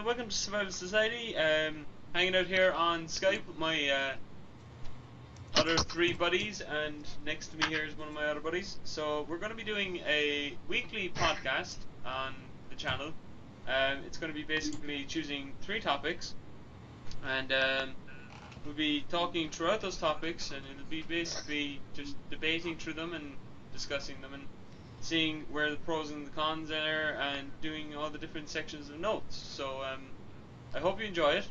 welcome to Survival Society. Hanging out here on Skype with my other three buddies, and next to me here is one of my other buddies. So we're going to be doing a weekly podcast on the channel. It's going to be basically choosing three topics, and we'll be talking throughout those topics, and it'll be basically just debating through them and discussing them and seeing where the pros and the cons are, and doing all the different sections of notes. So I hope you enjoy it,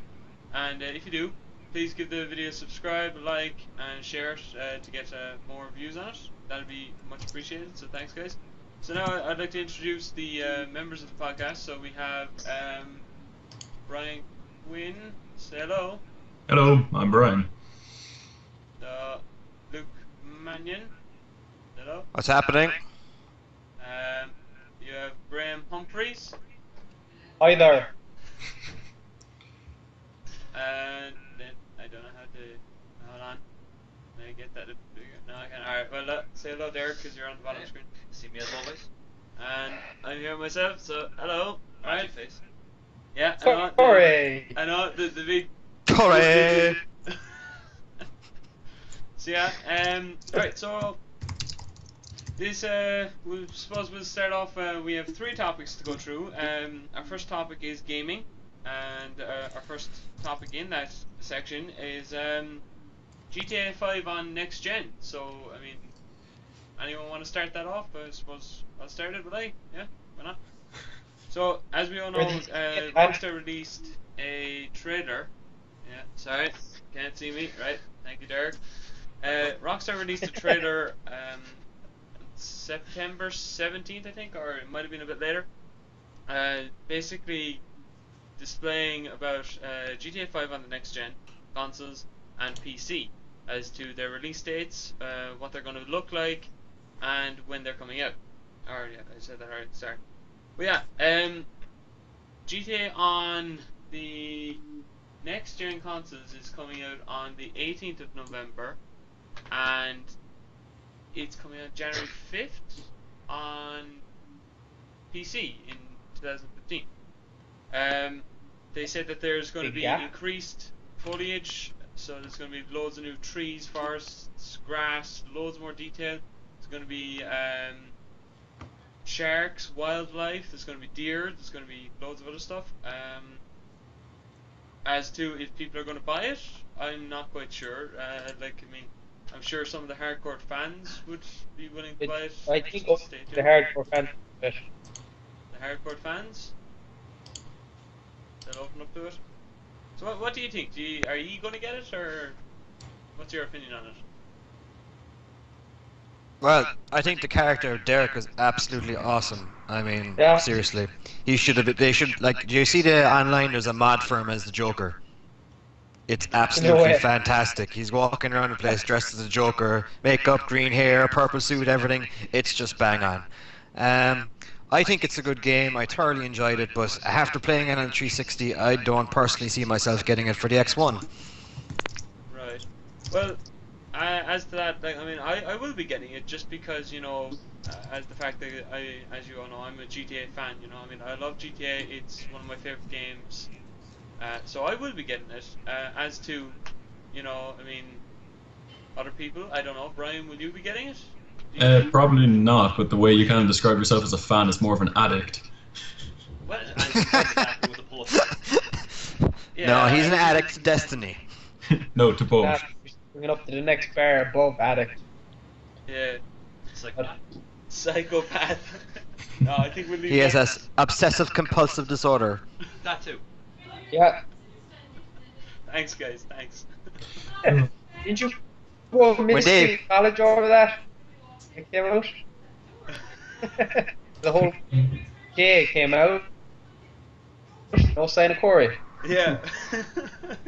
and if you do, please give the video a subscribe, a like, and share it to get more views on it. That'd be much appreciated, so thanks guys. So now I'd like to introduce the members of the podcast. So we have Brian Quinn, say hello. Hello, I'm Brian. Luke Mannion, hello. What's happening? You have Graham Humphreys. Hi there. And then I don't know how to. Hold on. Let me get that. No, I can't. Alright, well, say hello, Derek, because you're on the bottom screen. See me as always. And I'm here myself, so hello. Right. Face. Yeah, Corey. I know the big. Corey. So yeah, alright, so this we'll start off. We have three topics to go through. Our first topic is gaming, and our first topic in that section is GTA 5 on next gen. So I mean, anyone want to start that off? I suppose I'll start it, will I? Yeah, why not? So as we all know, Rockstar released a trailer. Yeah, sorry, can't see me. Right, thank you, Derek. Rockstar released a trailer September 17th, I think, or it might have been a bit later. Basically displaying about GTA 5 on the next gen consoles and PC as to their release dates, what they're going to look like, and when they're coming out. Or yeah, I said that right. Sorry. But yeah, GTA on the next gen consoles is coming out on the 18th of November, and it's coming out January 5th on PC in 2015. They said that there's going to be increased foliage, so there's going to be loads of new trees, forests, grass, loads more detail. There's going to be sharks, wildlife, there's going to be deer, there's going to be loads of other stuff. As to if people are going to buy it, I'm not quite sure. I'm sure some of the hardcore fans would be willing to buy it. I think the hardcore fans. The hardcore fans? They'll open up to it. So what do you think? Are you going to get it, or what's your opinion on it? Well, I think the character of Derek is absolutely awesome. I mean, seriously, he should have. They should like. Do you see the online? There's a mod for him as the Joker. It's absolutely fantastic. He's walking around the place dressed as a Joker, makeup, green hair, purple suit, everything. It's just bang on. I think it's a good game. I thoroughly enjoyed it, but after playing it on 360, I don't personally see myself getting it for the X1. Right. Well, as to that, like, I mean, I will be getting it just because, you know, as the fact that as you all know, I'm a GTA fan. You know, I mean, I love GTA. It's one of my favorite games. So I will be getting it. As to, you know, I mean, other people, I don't know. Brian, will you be getting it? Probably not, but the way you kind of describe yourself as a fan is more of an addict. Well, exactly with the pulse. Yeah, no, he's an addict to Destiny. No, to both. Bring it up to the next bar above addict. Yeah. Psychopath. Psychopath. No, I think we'll leave. He has an obsessive compulsive disorder. That too. Yeah. Thanks, guys. Thanks. Didn't you go Mississippi College over that? It came out. The whole K came out. No sign of Corey. Yeah.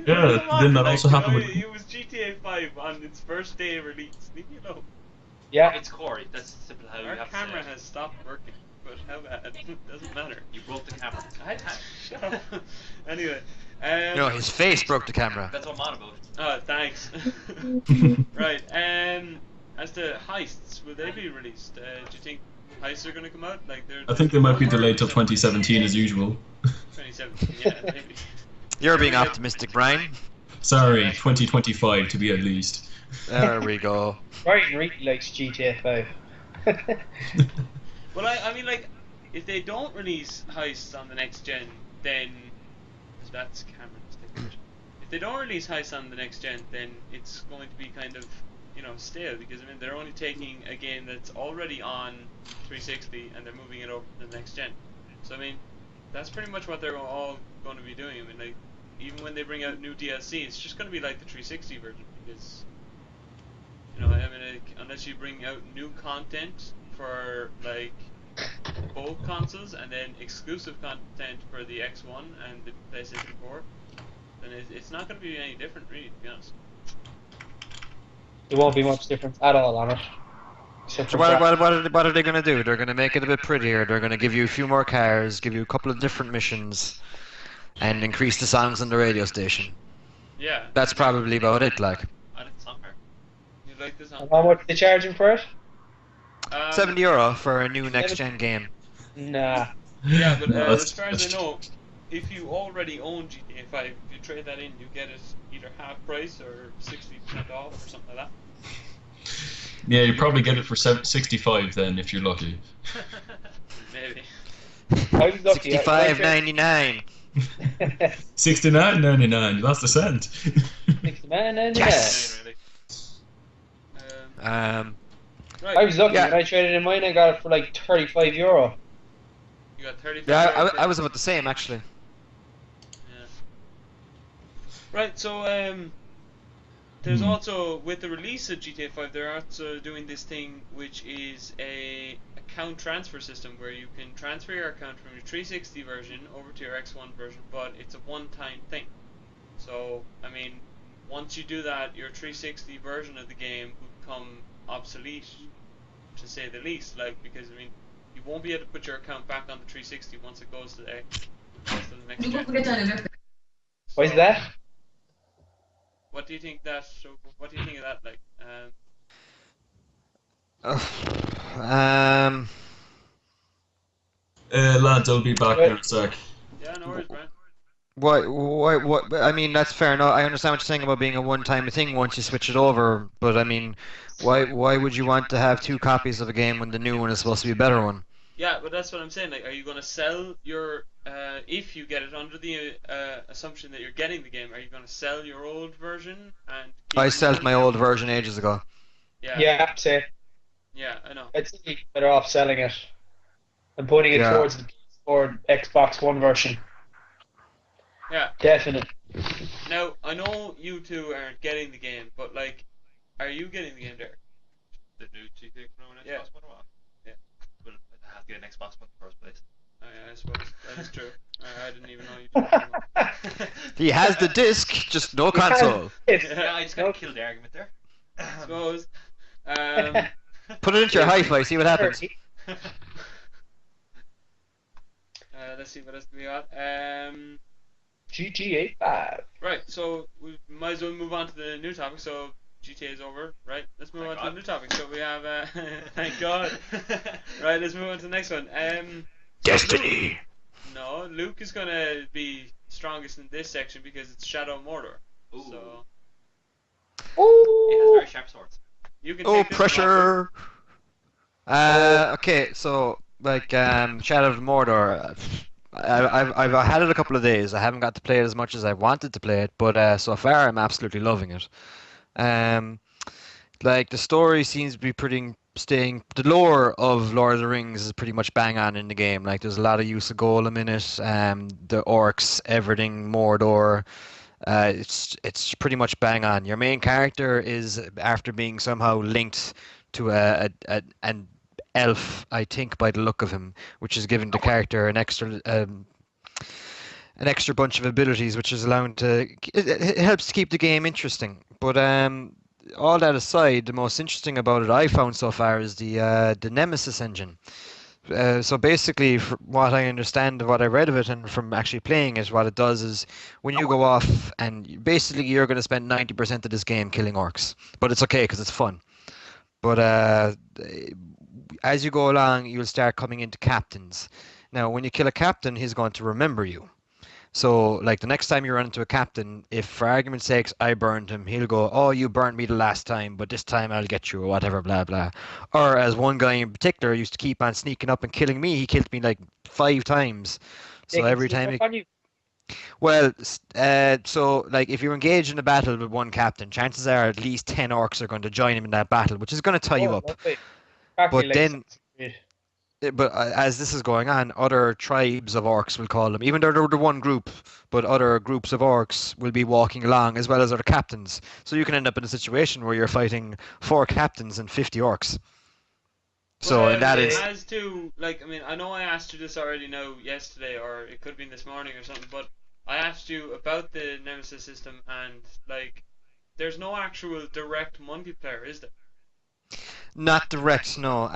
Yeah, didn't that also happen with... It was GTA 5 on its first day of release. Did you know? Yeah. It's Corey. That's simple how you Our have camera to say has stopped working, but how bad? Doesn't matter. You broke the camera. Shut up. Anyway. No, his face broke the camera. That's what I'm on about. Oh, thanks. Right. As to heists, will they be released? Do you think heists are going to come out? Like they're. I think they might be delayed till 2017 as usual. 2017, yeah, maybe. You're Yeah, being we- optimistic, Brian. Sorry, 2025 to be at least. There we go. Brian really likes GTA 5. Well, I mean, like, if they don't release Heist on the next gen, then that's Cameron's thing. If they don't release Heist on the next gen, then it's going to be kind of, stale, because I mean they're only taking a game that's already on 360 and they're moving it over to the next gen. So I mean, that's pretty much what they're all going to be doing. I mean, like, even when they bring out new DLC, it's just going to be like the 360 version, because I mean, like, unless you bring out new content for like both consoles and then exclusive content for the X1 and the PlayStation 4, then it's not going to be any different, really, to be honest. There won't be much difference at all on it. Except So for what are they going to do? They're going to make it a bit prettier. They're going to give you a few more cars, give you a couple of different missions, and increase the songs on the radio station. Yeah. That's probably about it, like. I like the song card. You like this And how much are they charging for it? €70 for a new next-gen game. Nah. Yeah, but No, as far as that's- I know, if you already own GTA 5, if you trade that in, you get it either half price or 60% off or something like Yeah, you probably get it for 65 then if you're lucky. that. Maybe. I was lucky. $65.99. 69.99. You lost a cent. 69.99. Yes. Really. Right. I was lucky Yeah. when I traded in mine. I got it for like €35. You got 35. Yeah, I was about the same, actually. Yeah. Right, so there's also, with the release of GTA 5, they're also doing this thing which is a account transfer system where you can transfer your account from your 360 version over to your X1 version, but it's a one-time thing. So, I mean, once you do that, your 360 version of the game will become obsolete, to say the least. Like, because I mean, you won't be able to put your account back on the 360 once it goes to the next gen. Why is that? What do you think that? What do you think of that? Like, Lads, I'll be back in a sec. yeah, no worries, Brian. What? I mean, that's fair enough. I understand what you're saying about being a one-time thing once you switch it over, but I mean, why would you want to have two copies of a game when the new one is supposed to be a better one? Yeah, but that's what I'm saying. Like, are you going to sell your if you get it under the assumption that you're getting the game? Are you going to sell your old version and? I sold my old version ages ago. Yeah. Yeah, say Yeah, I know. I'd say better off selling it and putting it Yeah. towards the PS4 Xbox One version. Yeah. Definitely. Now I know you two aren't getting the game, but like, are you getting the game, Derek? The new GTA coming on Yeah. Xbox One or what? Yeah. Well, I have to get an Xbox One in the first place. Oh, yeah, I suppose that is true. I didn't even know you did. He has the disc, just no console. Yeah, I just gotta kill the argument there. I suppose. Put it into your hi-fi, see what happens. Let's see what else we got. GTA 5. Right, so we might as well move on to the new topic. So GTA is over, right? Let's move Thank on God. to the new topic. So we have, thank God. Right, let's move on to the next one. Destiny. No, Luke is gonna be strongest in this section because it's Shadow of Mordor. Ooh. So It has Ooh. very sharp swords. you can. Oh, take this one off pressure. Okay, so like Shadow of Mordor, I've had it a couple of days. I haven't got to play it as much as I wanted to play it, but so far I'm absolutely loving it. Like the story seems to be pretty staying. The lore of Lord of the Rings is pretty much bang on in the game. Like there's a lot of use of Golem in it. The orcs, everything, Mordor. It's pretty much bang on. Your main character is after being somehow linked to an elf, I think, by the look of him, which is giving the character an extra bunch of abilities, which is allowing to it helps to keep the game interesting. But all that aside, the most interesting about it I found so far is the Nemesis engine. So basically, from what I understand of what I read of it and from actually playing it, what it does is when you go off and basically you're going to spend 90% of this game killing orcs, but it's okay because it's fun. But as you go along, you'll start coming into captains. Now, when you kill a captain, he's going to remember you. So, like the next time you run into a captain, if for argument's sakes I burned him, he'll go, "Oh, you burned me the last time, but this time I'll get you," or whatever, blah blah. Or as one guy in particular used to keep on sneaking up and killing me, he killed me like 5 times. They So can every sneak time up he, on you. well, so like if you're engaged in a battle with one captain, chances are at least 10 orcs are going to join him in that battle, which is going to tie you Oh, up. lovely. Practically But like then Assassin's Creed. but as this is going on, other tribes of orcs will call them, even though they're the one group, but other groups of orcs will be walking along as well as other captains. So you can end up in a situation where you're fighting 4 captains and 50 orcs. But So in that is, as to like, I mean, I know I asked you this already now yesterday, or it could have been this morning or something. But I asked you about the Nemesis system, and like, there's no actual direct multiplayer, is there? not direct, no.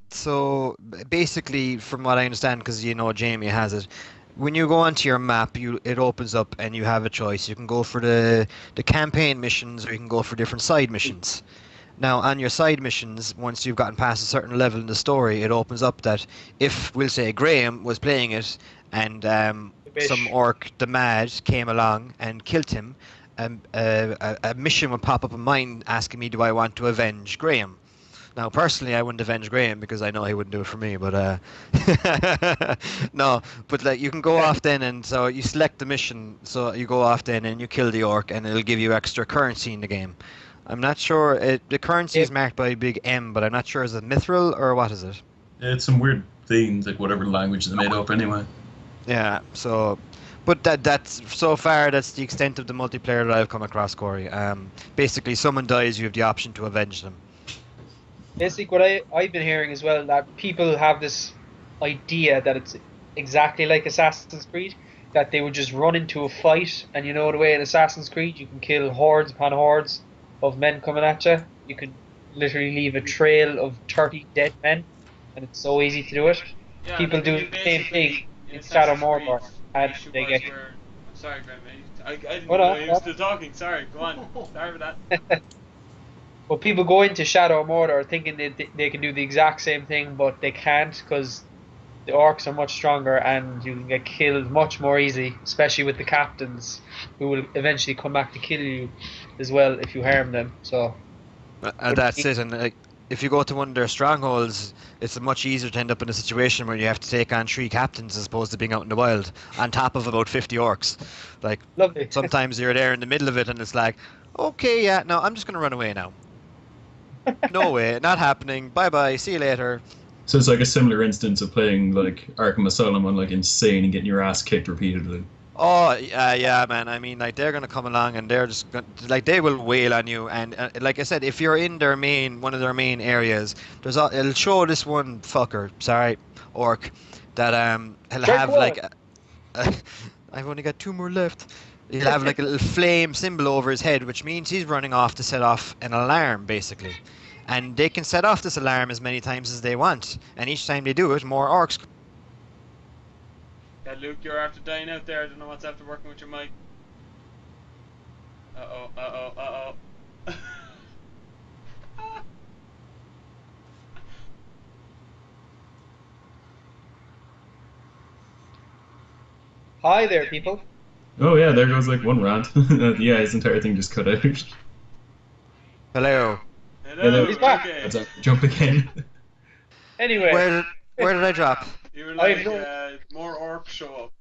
So basically, from what I understand, because you know Jamie has it, when you go onto your map, it opens up and you have a choice. You can go for the campaign missions, or you can go for different side missions. Now, on your side missions, once you've gotten past a certain level in the story, it opens up that if, we'll say, Graham was playing it and some Bish. orc, the Mad, came along and killed him, a mission would pop up in mine asking me, do I want to avenge Graham? Now, personally, I wouldn't avenge Graham because I know he wouldn't do it for me. But no, but like you can go off then, and so you select the mission. So you go off then, and you kill the orc, and it'll give you extra currency in the game. I'm not sure. The currency is marked by a big M, but I'm not sure is it mithril or what is it? Yeah, it's some weird themes, like whatever language they made up anyway. Yeah. So, but that's so far that's the extent of the multiplayer that I've come across, Corey. Basically, someone dies, you have the option to avenge them. Basically, what I've been hearing as well, that people have this idea that it's exactly like Assassin's Creed, that they would just run into a fight, and you know the way in Assassin's Creed you can kill hordes upon hordes of men coming at you. You can literally leave a trail of 30 dead men, and it's so easy to do it. Yeah, People like I do mean, the same thing basically in in Shadow Assassin's Creed, Mordor, the and issue they was get. where. I'm sorry, Graham. I didn't Hold know on, you were still talking. Sorry, go on. Sorry for that. Well, people go into Shadow Mordor thinking they can do the exact same thing, but they can't because the orcs are much stronger and you can get killed much more easily, especially with the captains who will eventually come back to kill you as well if you harm them. So, That's it. And if you go to one of their strongholds, it's much easier to end up in a situation where you have to take on 3 captains as opposed to being out in the wild, on top of about 50 orcs. Like, lovely. sometimes you're there in the middle of it and it's like, okay, yeah, no, I'm just going to run away now. No way, not happening. Bye bye, see you later. So it's like a similar instance of playing like Arkham Asylum on like insane and getting your ass kicked repeatedly. Oh, yeah, man. I mean, like they're gonna come along and they're just gonna, like they will wail on you. And like I said, if you're in one of their main areas, it'll show this one fucker, sorry, orc, that he'll Sure, have go like, I've only got 2 more left. He'll have like a little flame symbol over his head, which means he's running off to set off an alarm, basically. And they can set off this alarm as many times as they want, and each time they do it, more orcs. Yeah, Luke, you're after dying out there. I don't know what's after working with your mic. Uh-oh. Hi there, people. Oh yeah, there goes like one rant. Yeah, his entire thing just cut out. Hello. Hello. He's back. Okay. Let's jump again. Anyway, Where did I drop? You were I've like, no- more orcs show up.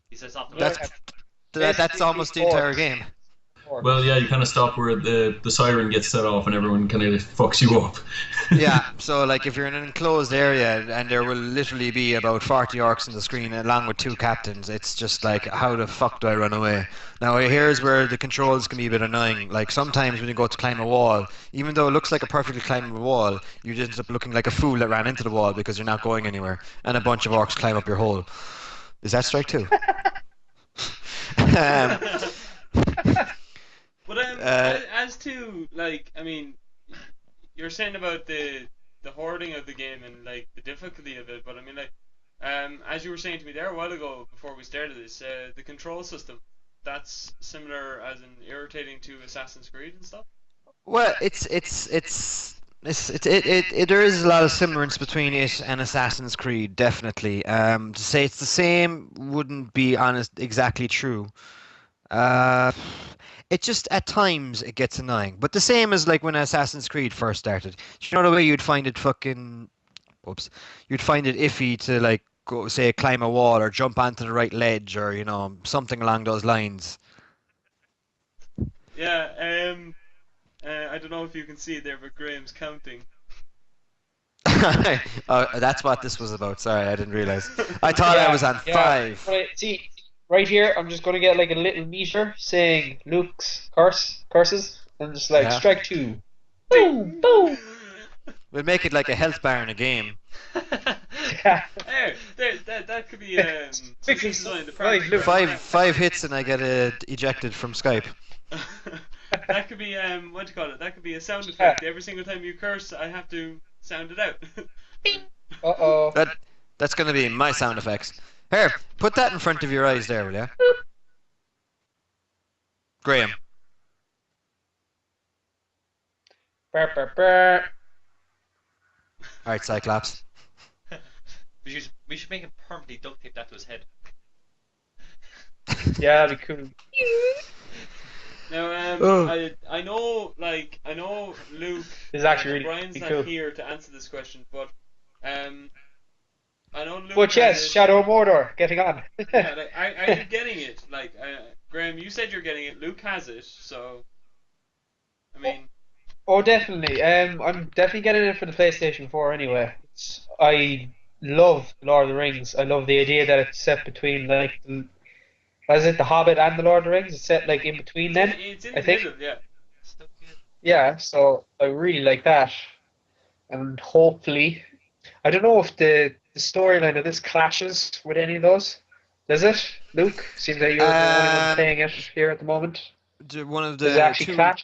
He says something. That's almost the entire game. Well, yeah, you kind of stop where the siren gets set off and everyone kind of fucks you up. Yeah, so like if you're in an enclosed area and there will literally be about 40 orcs on the screen along with 2 captains, it's just like, how the fuck do I run away? Now here's where the controls can be a bit annoying. Like sometimes when you go to climb a wall, even though it looks like a perfectly climbable wall, you just end up looking like a fool that ran into the wall because you're not going anywhere, and a bunch of orcs climb up your hole. Is that strike 2? But as to like, I mean, you're saying about the hoarding of the game and like the difficulty of it, but I mean like, as you were saying to me there a while ago before we started this, the control system, that's similar as in irritating to Assassin's Creed and stuff. Well, There is a lot of semblance between it and Assassin's Creed, definitely. To say it's the same wouldn't be honest exactly true. Uh, it just at times it gets annoying, but the same as like when Assassin's Creed first started. You know the way you'd find it fucking, oops, you'd find it iffy to like go say climb a wall or jump onto the right ledge or something along those lines. Yeah. I don't know if you can see it there, but Graham's counting. That's what this was about. Sorry, I didn't realize. I thought I was on Yeah. 5. Right, see, right here, I'm just gonna get like a little meter saying Luke's curses, and just like Yeah. strike 2. Boom, boom. We'll make it like a health bar in a game. Yeah. That could be Quickly, design the right, perfect Luke. Five hits and I get ejected from Skype. That could be what do you call it? That could be a sound effect. Every single time you curse, I have to sound it out. Uh-oh. That's gonna be my sound effects. Here, put that in front of your eyes there, will ya? Graham. Burr, burr, burr. Alright, Cyclops. We should make him permanently duct tape that to his head. Yeah, that'd be cool. Now, Oh. I know Luke. It's actually really Brian's not cool. here to answer this question, but I know Luke. But yes, has it- Shadow Mordor, getting on. Yeah, like, are you getting it? Like, Graham, you said you're getting it. Luke has it, so. I mean. Oh, definitely. I'm definitely getting it for the PlayStation 4 anyway. I love Lord of the Rings. I love the idea that it's set between like, what is it, The Hobbit and the Lord of the Rings? It's set like in between them. It's in I the think. middle, yeah. Still good. Yeah, so I really like that, and hopefully, I don't know if the storyline of this clashes with any of those. Does it, Luke? Seems like you're the only one playing it here at the moment. One of Does it the actually two. clash?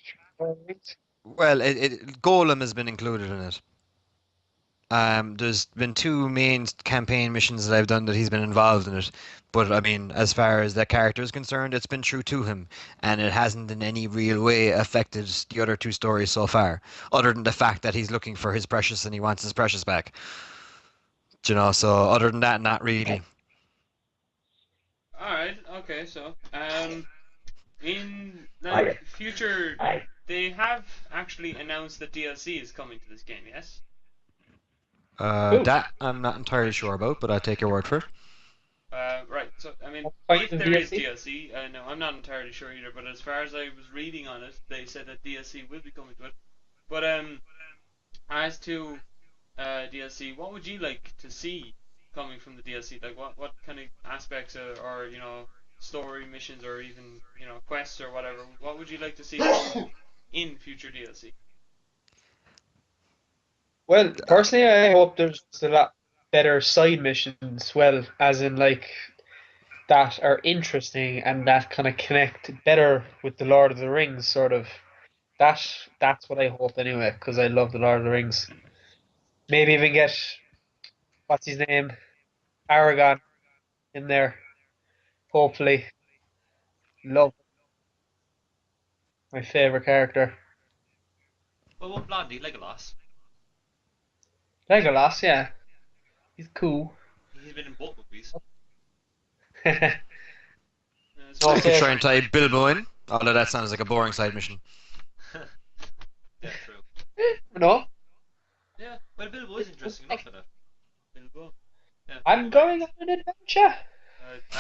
Well, Golem has been included in it. There's been 2 main campaign missions that I've done that he's been involved in it. But I mean, as far as that character is concerned, it's been true to him, and it hasn't in any real way affected the other 2 stories so far, other than the fact that he's looking for his precious and he wants his precious back. So other than that, not really. Alright, okay, so. In the future, they have actually announced that DLC is coming to this game, yes? That I'm not entirely sure about, but I'll take your word for it. Right, so, I mean, What if kind of there is DLC? DLC, no, I'm not entirely sure either, but as far as I was reading on it, they said that DLC will be coming to it. But, as to DLC, what would you like to see coming from the DLC? Like, what kind of aspects or story missions or even, quests or whatever, what would you like to see in future DLC? Well, personally, I hope there's a lot better side missions, well, as in like that are interesting and that kind of connect better with the Lord of the Rings sort of. That's what I hope anyway, because I love the Lord of the Rings. Maybe even get what's his name, Aragon, in there. Hopefully, love my favorite character, Well, what Blondie, Legolas? Legolas. Yeah, he's cool. He's been in both movies. So, I could Okay. try and tie Bilbo in, although that sounds like a boring side mission. Yeah, true. No, Yeah, well, Bilbo is interesting enough in it. Bilbo. Yeah. I'm going on an adventure.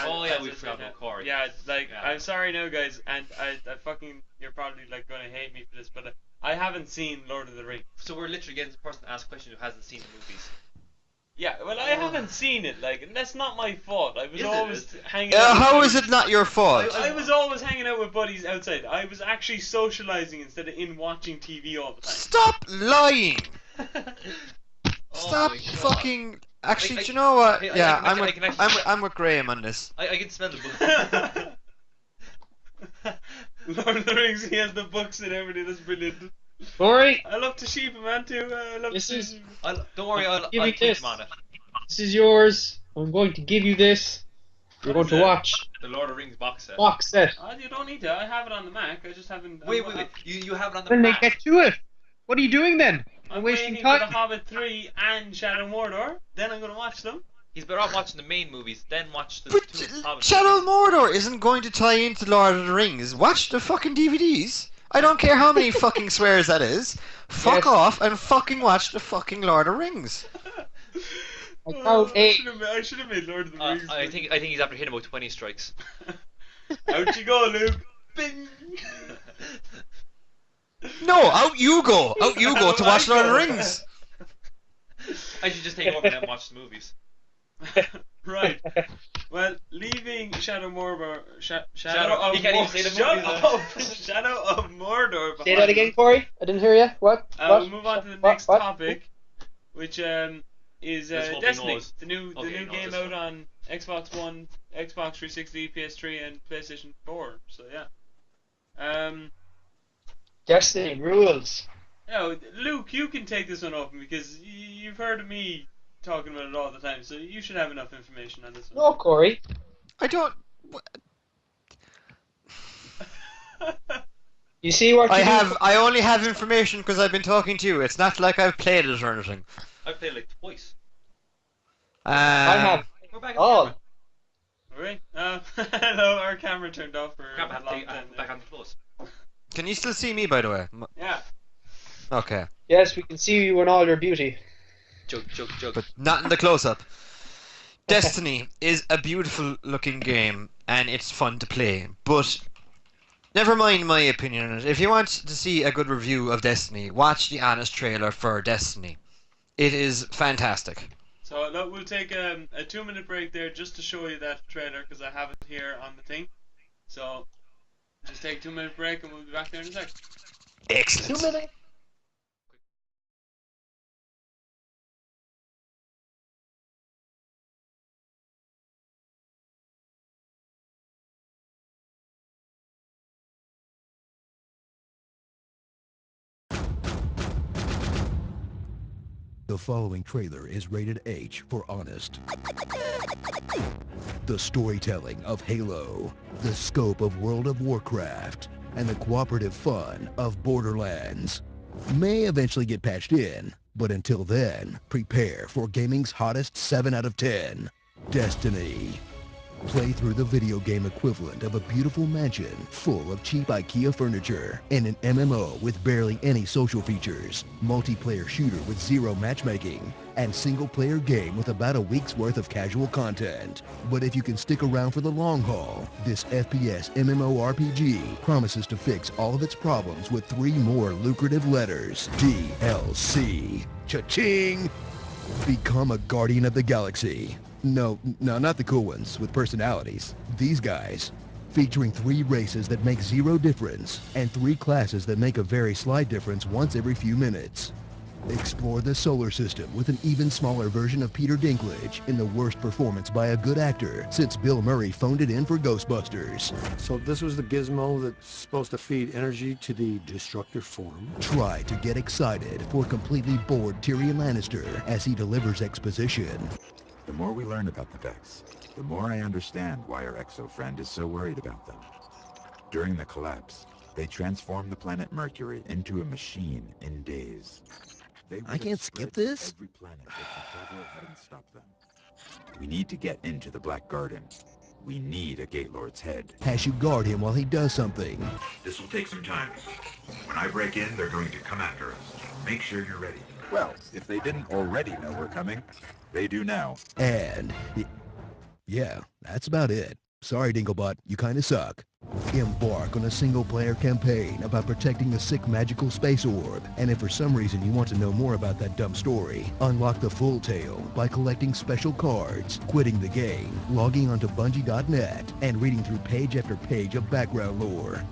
Oh, yeah, as we I forgot said, about Corey. Yeah, like Yeah. I'm sorry now, guys, and I fucking you're probably like gonna hate me for this, but I haven't seen Lord of the Rings. So we're literally getting the person to ask questions who hasn't seen the movies. Yeah, well, I haven't seen it, like, and that's not my fault. I was Is it? always hanging out. with How buddies. is it not your fault? I was always hanging out with buddies outside. I was actually socializing instead of in watching TV all the time. Stop lying! Oh Stop my God. fucking. Actually, I- do you know what? I- I- Yeah, I I'm can- with I can actually- I'm with Graham on this. I can smell the book. Lord of the Rings, he has the books and everything. That's brilliant. Rory, I love Toshiba, man, too. I love This is- Toshiba. Don't worry, I'll Give me tweet this. him on it. this is yours. I'm going to give you this. You're What going is to it? watch The Lord of the Rings box set. box set. You don't need to. I have it on the Mac. I just haven't. Wait. You have it on the Then they Mac. get to it. What are you doing then? I'm wasting waiting for The time. Hobbit 3 and Shadow Mordor. Then I'm going to watch them. He's better off watching the main movies, then watch the But two Hobbit Shadow of movies. Mordor isn't going to tie into Lord of the Rings. Watch the fucking DVDs. I don't care how many fucking swears that is. Fuck Yes. off and fucking watch the fucking Lord of the Rings. I should have made Lord of the Rings. I think he's after hitting about 20 strikes. Out you go, Luke. Bing. No, out you go. Out you go to watch Lord of the Rings. I should just take over and then watch the movies. Right. Well, leaving Shadow Mordor. Shadow Shadow- of you can't even say the movies, Shadow of Mordor. Say that again, Corey. I didn't hear you. What? We'll move on to the next What? topic, which is Let's hope he Destiny, knows. the new Okay, he knows game this out one. on Xbox One, Xbox 360, PS3, and PlayStation 4. So yeah. Destiny rules. Now, Luke, you can take this one open because you've heard of me talking about it all the time, so you should have enough information on this one. No, Corey. I don't. You see what you do? I only have information because I've been talking to you. It's not like I've played it or anything. I've played like twice. I have We're back all. Alright. Hello, our camera turned off for Grab a long time. back on the close. Can you still see me, by the way? Yeah. Okay, Yes, we can see you in all your beauty. Joke. but not in the close-up. Destiny is a beautiful looking game and it's fun to play, but never mind my opinion on it. If you want to see a good review of Destiny, watch the honest trailer for Destiny. It is fantastic. So look, we'll take a 2-minute break there just to show you that trailer because I have it here on the thing. So just take a 2-minute break and we'll be back there in a sec. Excellent. 2 minutes. The following trailer is rated H for honest. The storytelling of Halo, the scope of World of Warcraft, and the cooperative fun of Borderlands may eventually get patched in, but until then, prepare for gaming's hottest 7 out of 10, Destiny. Play through the video game equivalent of a beautiful mansion full of cheap IKEA furniture and an MMO with barely any social features, multiplayer shooter with 0 matchmaking, and single-player game with about a week's worth of casual content. But if you can stick around for the long haul, this FPS MMORPG promises to fix all of its problems with 3 more lucrative letters: DLC. Cha-ching! Become a Guardian of the Galaxy. No, not the cool ones with personalities. These guys. Featuring 3 races that make 0 difference and 3 classes that make a very slight difference once every few minutes. Explore the solar system with an even smaller version of Peter Dinklage in the worst performance by a good actor since Bill Murray phoned it in for Ghostbusters. So this was the gizmo that's supposed to feed energy to the destructor form? Try to get excited for completely bored Tyrion Lannister as he delivers exposition. The more we learn about the Vex, the more I understand why our Exo friend is so worried about them. During the collapse, they transformed the planet Mercury into a machine in days. They would I have can't skip spread this? Every planet if the Traveler hadn't stopped them. We need to get into the Black Garden. We need a Gatelord's head. As you guard him while he does something. This will take some time. When I break in, they're going to come after us. Make sure you're ready. Well, if they didn't already know we're coming, they do now. And yeah, that's about it. Sorry, Dinklebot, you kinda suck. Embark on a single-player campaign about protecting the sick magical space orb, and if for some reason you want to know more about that dumb story, unlock the full tale by collecting special cards, quitting the game, logging onto Bungie.net, and reading through page after page of background lore.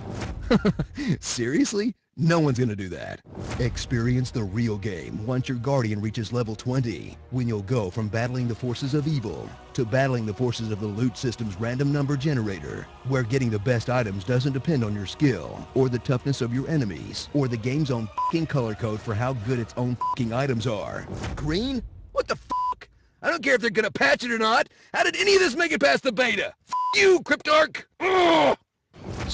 Seriously? No one's gonna do that. Experience the real game once your Guardian reaches level 20, when you'll go from battling the forces of evil to battling the forces of the loot system's random number generator, where getting the best items doesn't depend on your skill, or the toughness of your enemies, or the game's own f***ing color code for how good its own f***ing items are. Green? What the f***? I don't care if they're gonna patch it or not. How did any of this make it past the beta? F*** you, Cryptarch! Ugh!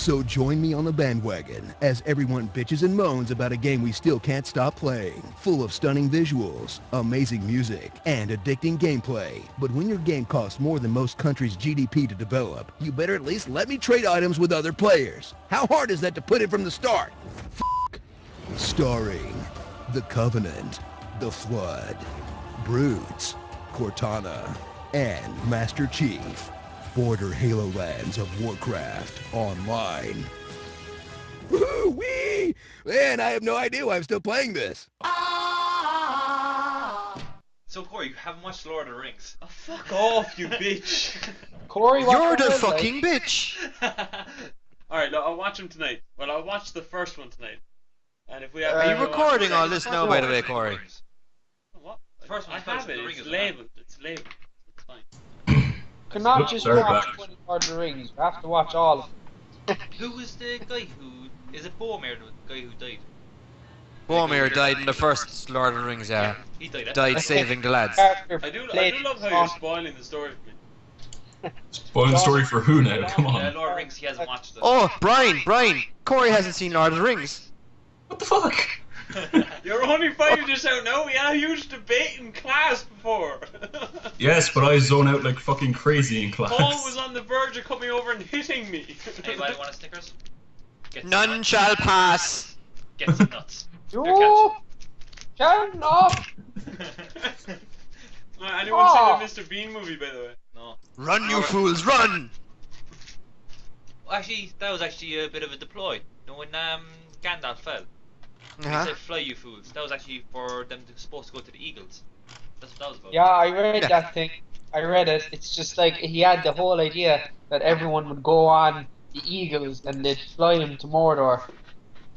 So join me on the bandwagon as everyone bitches and moans about a game we still can't stop playing. Full of stunning visuals, amazing music, and addicting gameplay. But when your game costs more than most countries' GDP to develop, you better at least let me trade items with other players. How hard is that to put it from the start? Starring The Covenant, The Flood, Brutes, Cortana, and Master Chief. Border Halo Lands of Warcraft Online. Woo-wee! Man, I have no idea why I'm still playing this. So Corey, you haven't watched Lord of the Rings. Oh, fuck off, you bitch. Corey, what You're the hell, fucking bitch. Alright, I'll watch them tonight. Well, I'll watch the first one tonight. And if we have... Are you to recording watch all this now, by the way, Corey? What? The first I one's have the it. Ring It's is labeled. It's labeled. It's fine. You cannot just Sorry, watch back. 20 Lord of the Rings. You have to watch all of them. Who was the guy who... Is it Boromir, the guy who died? Boromir died in the first Lord of the Rings, yeah. He died. Died saving the lads. I do love how you're spoiling the story for me. Spoiling the story for who now? Come on. Lord of the Rings, he hasn't watched it. Oh, Brian! Corey hasn't seen Lord of the Rings. What the fuck? You're only finding this out now. We had a huge debate in class before. Yes, but I zone out like fucking crazy in class. Paul was on the verge of coming over and hitting me. Anybody want a Snickers? Get some None nuts. shall pass. Get some nuts. You shut up! Anyone seen the Mr. Bean movie, by the way? No. Run, you fools, run! Actually, that was actually a bit of a deploy. You know, when Gandalf fell, he Uh-huh. said, "Fly, you fools." That was actually for them supposed to go to the Eagles. That's what that was about. Yeah, I read that thing. I read it. It's just like he had the whole idea that everyone would go on the Eagles and they'd fly him to Mordor.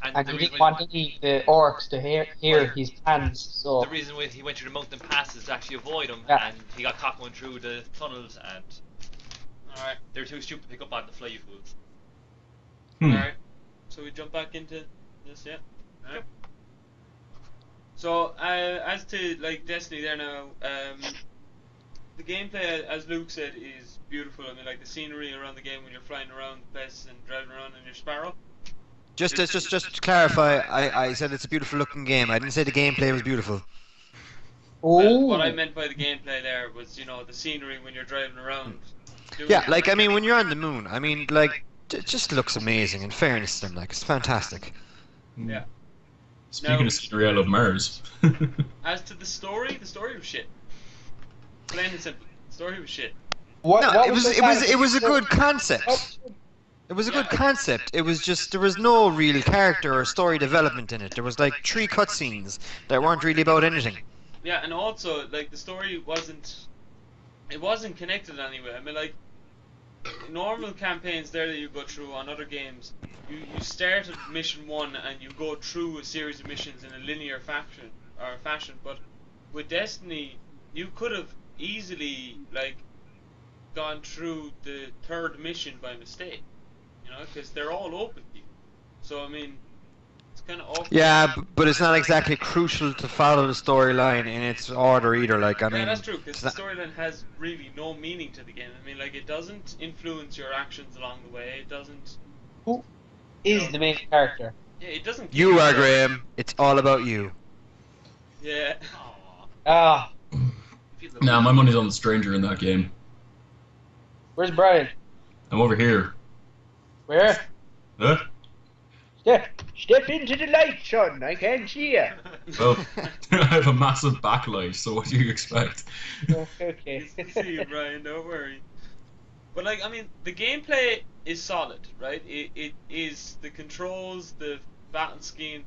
And the he reason didn't want any of the orcs to hear his plans, so... The reason why he went through the mountain passes to actually avoid them, Yeah. and he got caught going through the tunnels, and Alright, they're too stupid to pick up on the fly, you fools. alright. So we jump back into this, yeah? Alright. So, as to, like, Destiny there now, the gameplay, as Luke said, is beautiful. I mean, like, the scenery around the game when you're flying around the place and driving around in your Sparrow. Just to clarify, I said it's a beautiful looking game. I didn't say the gameplay was beautiful. Well, what I meant by the gameplay there was, you know, the scenery when you're driving around. Yeah, like, I mean, when you're on the moon, I mean, like, it just looks amazing, in fairness to them, like, it's fantastic. Yeah. Speaking of scenery, I love Mars. As to the story was shit. Plain and simple. The story was shit. It was a good concept. It was a good concept. It was just there was no real character or story development in it. There was like 3 cutscenes that weren't really about anything. Yeah, and also like the story wasn't connected anyway. I mean, like normal campaigns there that you go through on other games, you start at mission 1 and you go through a series of missions in a linear fashion. But with Destiny, you could have easily like gone through the 3rd mission by mistake. You know, because they're all open to you. So I mean, it's kind of awkward. Yeah, but it's not exactly crucial to follow the storyline in its order either. Like, I mean, yeah, that's true. Because the storyline has really no meaning to the game. I mean, like it doesn't influence your actions along the way. It doesn't. Who is the main character? Yeah, it doesn't. You are Graham. It's all about you. Yeah. Ah, Nah, my money's on the stranger in that game. where's Brian? I'm over here. Where? Huh? Step into the light, son. I can't see you. Well, I have a massive backlight, so what do you expect? Okay. Good to see you, Brian. Don't worry. But like, I mean, the gameplay is solid, right? It is the controls, the battle scheme,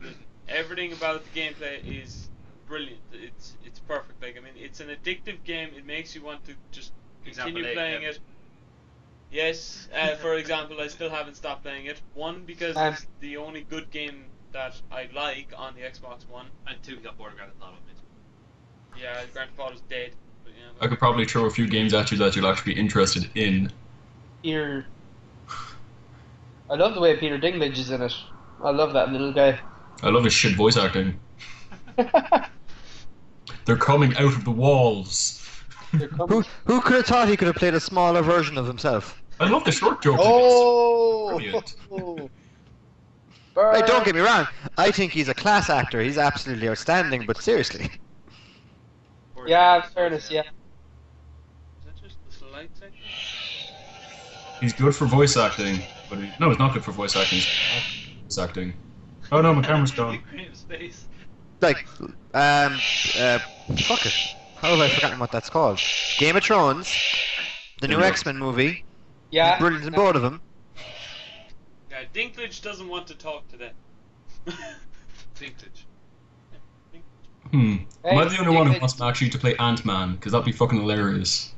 everything about the gameplay is brilliant. It's perfect. Like, I mean, it's an addictive game. It makes you want to just continue playing it. Yes, for example, I still haven't stopped playing it. 1, because it's the only good game that I like on the Xbox One. And 2, he got bored of Grand Theft Auto of it. Yeah, Grand Theft Auto's dead. But, yeah, I could probably throw a few games at you that you'll actually be interested in. Peter. I love the way Peter Dinklage is in it. I love that little guy. I love his shit voice acting. They're coming out of the walls. Who could have thought he could have played a smaller version of himself? I love the short joke. Oh! Brilliant. Hey, don't get me wrong. I think he's a class actor. He's absolutely outstanding. But seriously, Yeah, in fairness, yeah. Is that just the slide section? He's good for voice acting, but no, he's not good for voice acting. He's bad for voice acting. Oh no, my camera's gone. Graham's face. like, fuck it. How have I forgotten what that's called? Game of Thrones, the new X-Men movie. Yeah. He's brilliant in both of them. Yeah, Dinklage doesn't want to talk to them. Vintage. Am I the only one who Hey, wants actually to play Ant-Man? Because that'd be fucking hilarious.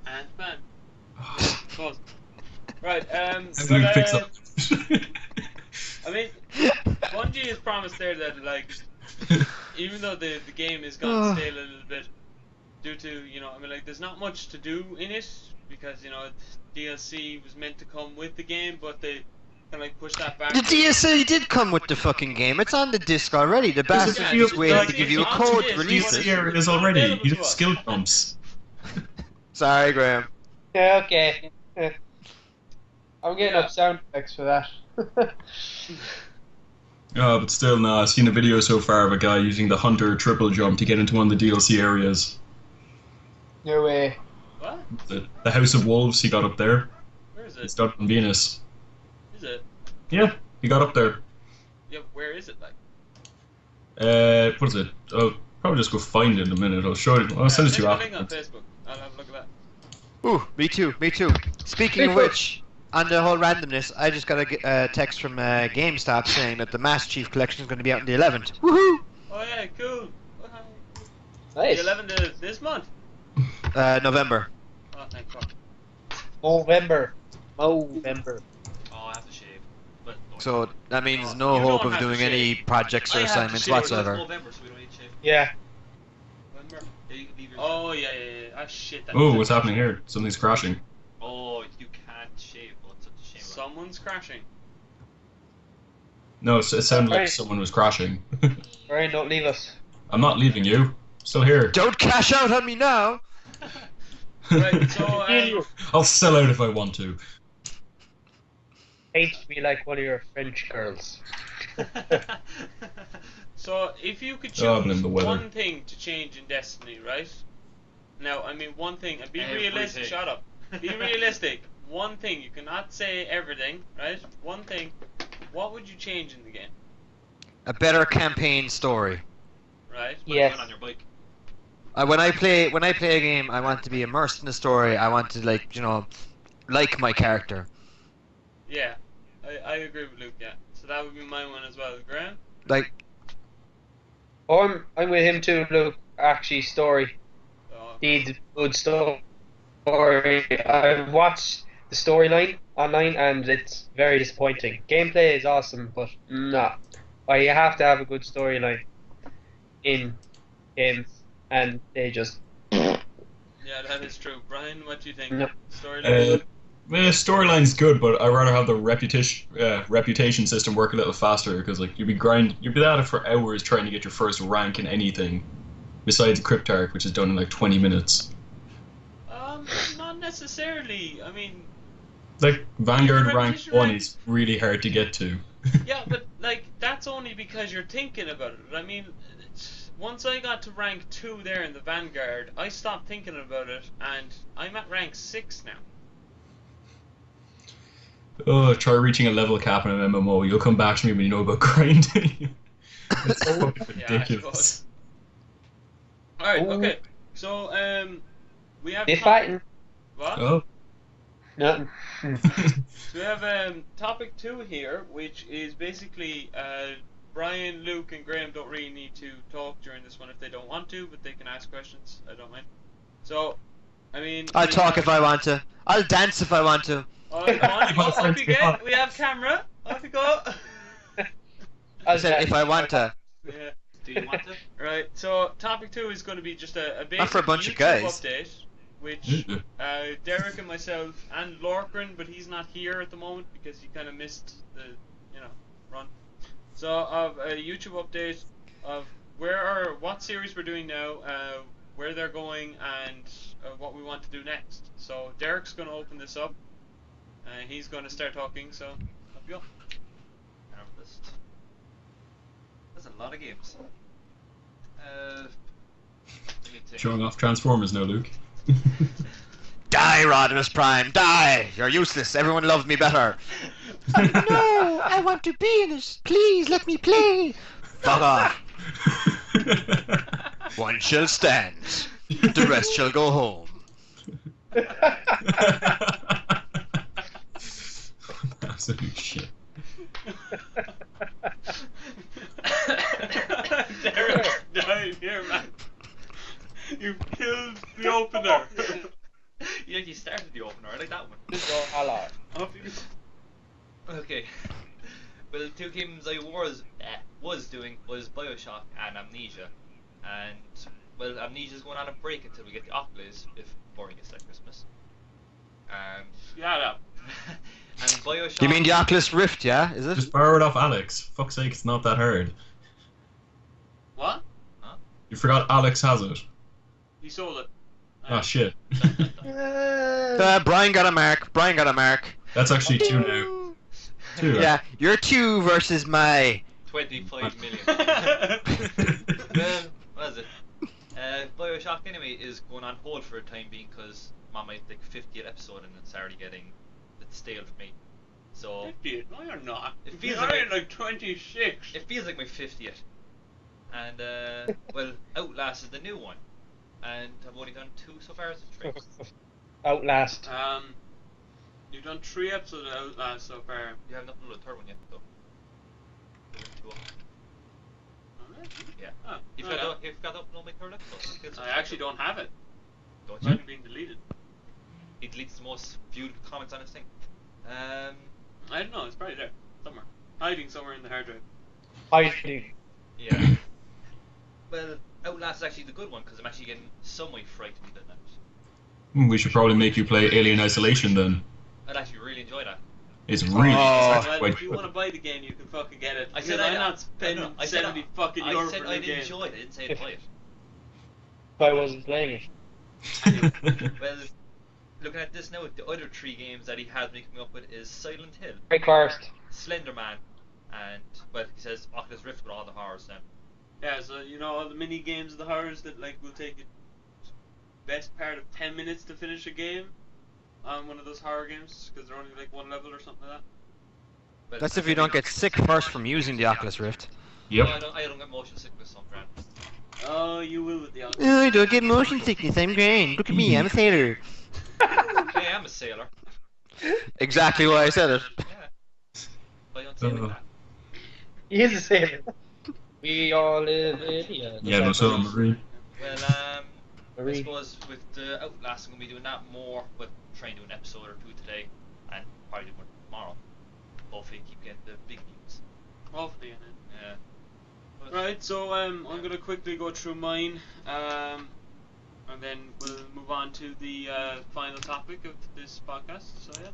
Ant-Man. Close. Right, Luke picks up. I mean, Bungie has promised there that, like, even though the game is gone stale a little bit, due to, you know, I mean, like, there's not much to do in it, because, you know, DLC was meant to come with the game, but they kind of, like, pushed that back. The DLC did come with the fucking game. It's on the disc already. The This is bastard the just deal- waited like, to give you a it's code on to the release disc. it. Here it is already. You did skill bumps. Sorry, Graham. Yeah, okay. I'm getting Yeah. up sound effects for that. Oh, but still, no. I've seen a video so far of a guy using the Hunter triple jump to get into one of the DLC areas. No way. What? The House of Wolves, he got up there. Where is It's it? done on Venus. Is it? Yeah, he got up there. Yeah, where is it, like? What is it? I'll probably just go find it in a minute. I'll show it. I'll send it to you Send me the link on afterwards. Facebook. I'll have a look at that. Ooh, me too, me too. Speaking of which, on the whole randomness, I just got a text from GameStop saying that the Master Chief Collection is going to be out on the 11th. Woohoo! Oh yeah, cool. Nice. The 11th of this month. November. Oh, thank God. Movember. Oh, I have to shave. But So that means no You don't hope of have to doing shave. any projects or I have to assignments shave. whatsoever. It's November, so we don't need to shave. Yeah. Remember? Yeah, you can leave yours. Oh yeah. Ah shit. That Oh, what's happening here? Something's crashing. Oh, you can't shave. Oh, it's such a shame. Someone's crashing. No, it sounded like Right. someone was crashing. Brian, don't leave us. I'm not leaving you. Still here. Don't cash out on me now! Right. So I'll sell out if I want to. Hate me like one of your French girls. so if you could Oh, choose blame the weather. one thing to change in Destiny, right? Now, I mean one thing, and be realistic. Everything. Shut up. Be realistic. One thing. You cannot say everything, right? One thing. What would you change in the game, A better campaign story. right? Yes. On your bike. When I play a game, I want to be immersed in the story. I want to like my character. Yeah, I agree with Luke. Yeah. So that would be my one as well, Graham. Like, Oh, I'm with him too, Luke. Actually, story. Oh, Needs good story. I've watched the storyline online and it's very disappointing. Gameplay is awesome, but no. You have to have a good storyline in games, and they just. yeah, that is true. Brian, what do you think? No. Storyline. Storyline's good, but I'd rather have the reputation system work a little faster because like you'd be at it for hours trying to get your first rank in anything, besides Cryptarch, which is done in like 20 minutes. Not necessarily. I mean, Like Vanguard rank Repetition 1 rank- is really hard to get to. yeah, but like that's only because you're thinking about it. I mean, once I got to rank 2 there in the Vanguard, I stopped thinking about it, and I'm at rank 6 now. Oh, try reaching a level cap in an MMO. You'll come back to me when you know about grinding. It's fucking Yeah, I ridiculous. Alright, Oh. okay. So, we have. They fighting. What? Oh. Nothing. So we have topic 2 here, which is basically Brian, Luke, and Graham don't really need to talk during this one if they don't want to, but they can ask questions. I don't mind. So, I mean. I'll talk if I want to. I'll dance if I want to. Alright, come on. Off you get. We have camera. Off you go. I said if I want to. Yeah. Do you want to? Right. So topic 2 is going to be just a basic Not for a bunch of YouTube guys. update, which Derek and myself and Lorcan, but he's not here at the moment because he kind of missed the run. So of a YouTube update of what series we're doing now, where they're going and what we want to do next. So Derek's going to open this up, and he's going to start talking. So up you go. Harvest. That's a lot of games. Let me think. Showing off Transformers now, Luke. Die, Rodimus Prime, die! You're useless. Everyone loves me better. No, I want to be in this. Please let me play. Fuck off. One shall stand. The rest shall go home. Absolute shit. Derek's dying here, man. You've killed the opener. You actually started the opener. I like that one. Hello. Okay. Well, two games I was doing was Bioshock and Amnesia, and well, Amnesia's going on a break until we get the Oculus, if boring is like Christmas. Shut up. And Bioshock. You mean the Oculus Rift, yeah? Is it? Just borrow it off Alex. Fuck's sake, it's not that hard. What? You forgot Alex has it. He sold it. Oh shit. Brian got a mark. Brian got a mark. That's actually 2 now. 2. Yeah, you're 2 versus my 25 million. Well, what is it? Bioshock anyway is going on hold for a time being because I'm on my like 50th episode and it's already getting stale for me. So 50th? No, you're not. It You're feels already like like 26. it feels like my 50th. And well, Outlast is the new one, and I've only done 2 so far as a trip. Outlast. You've done 3 episodes of Outlast so far. You have not done the third one yet, though. There's 2 of them. Alright. Yeah. Oh, You've alright. got to upload my third episode. I actually don't have it. Don't It's you? already been deleted. It deletes the most viewed comments on this thing. I don't know, it's probably there. Somewhere. Hiding somewhere in the hard drive. Hiding. Yeah. Well, Outlast is actually the good one because I'm actually getting somewhat frightened in it. We should probably make you play Alien Isolation then. I'd actually really enjoy that. It's really Well, quite if you want to buy the game, you can fucking get it. I Because said I'm I- not spending I said 70 fucking euro I said for I'd the game. enjoy it. I didn't say I'd play it. If I wasn't playing it. Well, looking at this now, the other 3 games that he has me coming up with is Silent Hill, Right first. Slender Man, and well, he says Oculus Rift with all the horrors then. Yeah, so you know all the mini games of the horrors that like will take it best part of 10 minutes to finish a game on one of those horror games because they're only like 1 level or something like that. But That's if you don't get sick first from using the Oculus Rift. Yep. No, I don't get motion sickness, so I'm grand. Oh, you will with the Oculus. Oh, I don't get motion sickness. I'm grand. Look at me. I'm a sailor. Hey, I'm a sailor. Exactly why I said it. Yeah. But I don't say it like that. He is a sailor. We all live in here. Yeah, no, so Marine. Well, I Marie. suppose with the Outlast, I'm going to be doing that more, but try and do an episode or 2 today, and probably do one tomorrow. Hopefully keep getting the big news. Hopefully, innit? Yeah. But Right, so I'm gonna quickly go through mine, and then we'll move on to the final topic of this podcast. So yeah.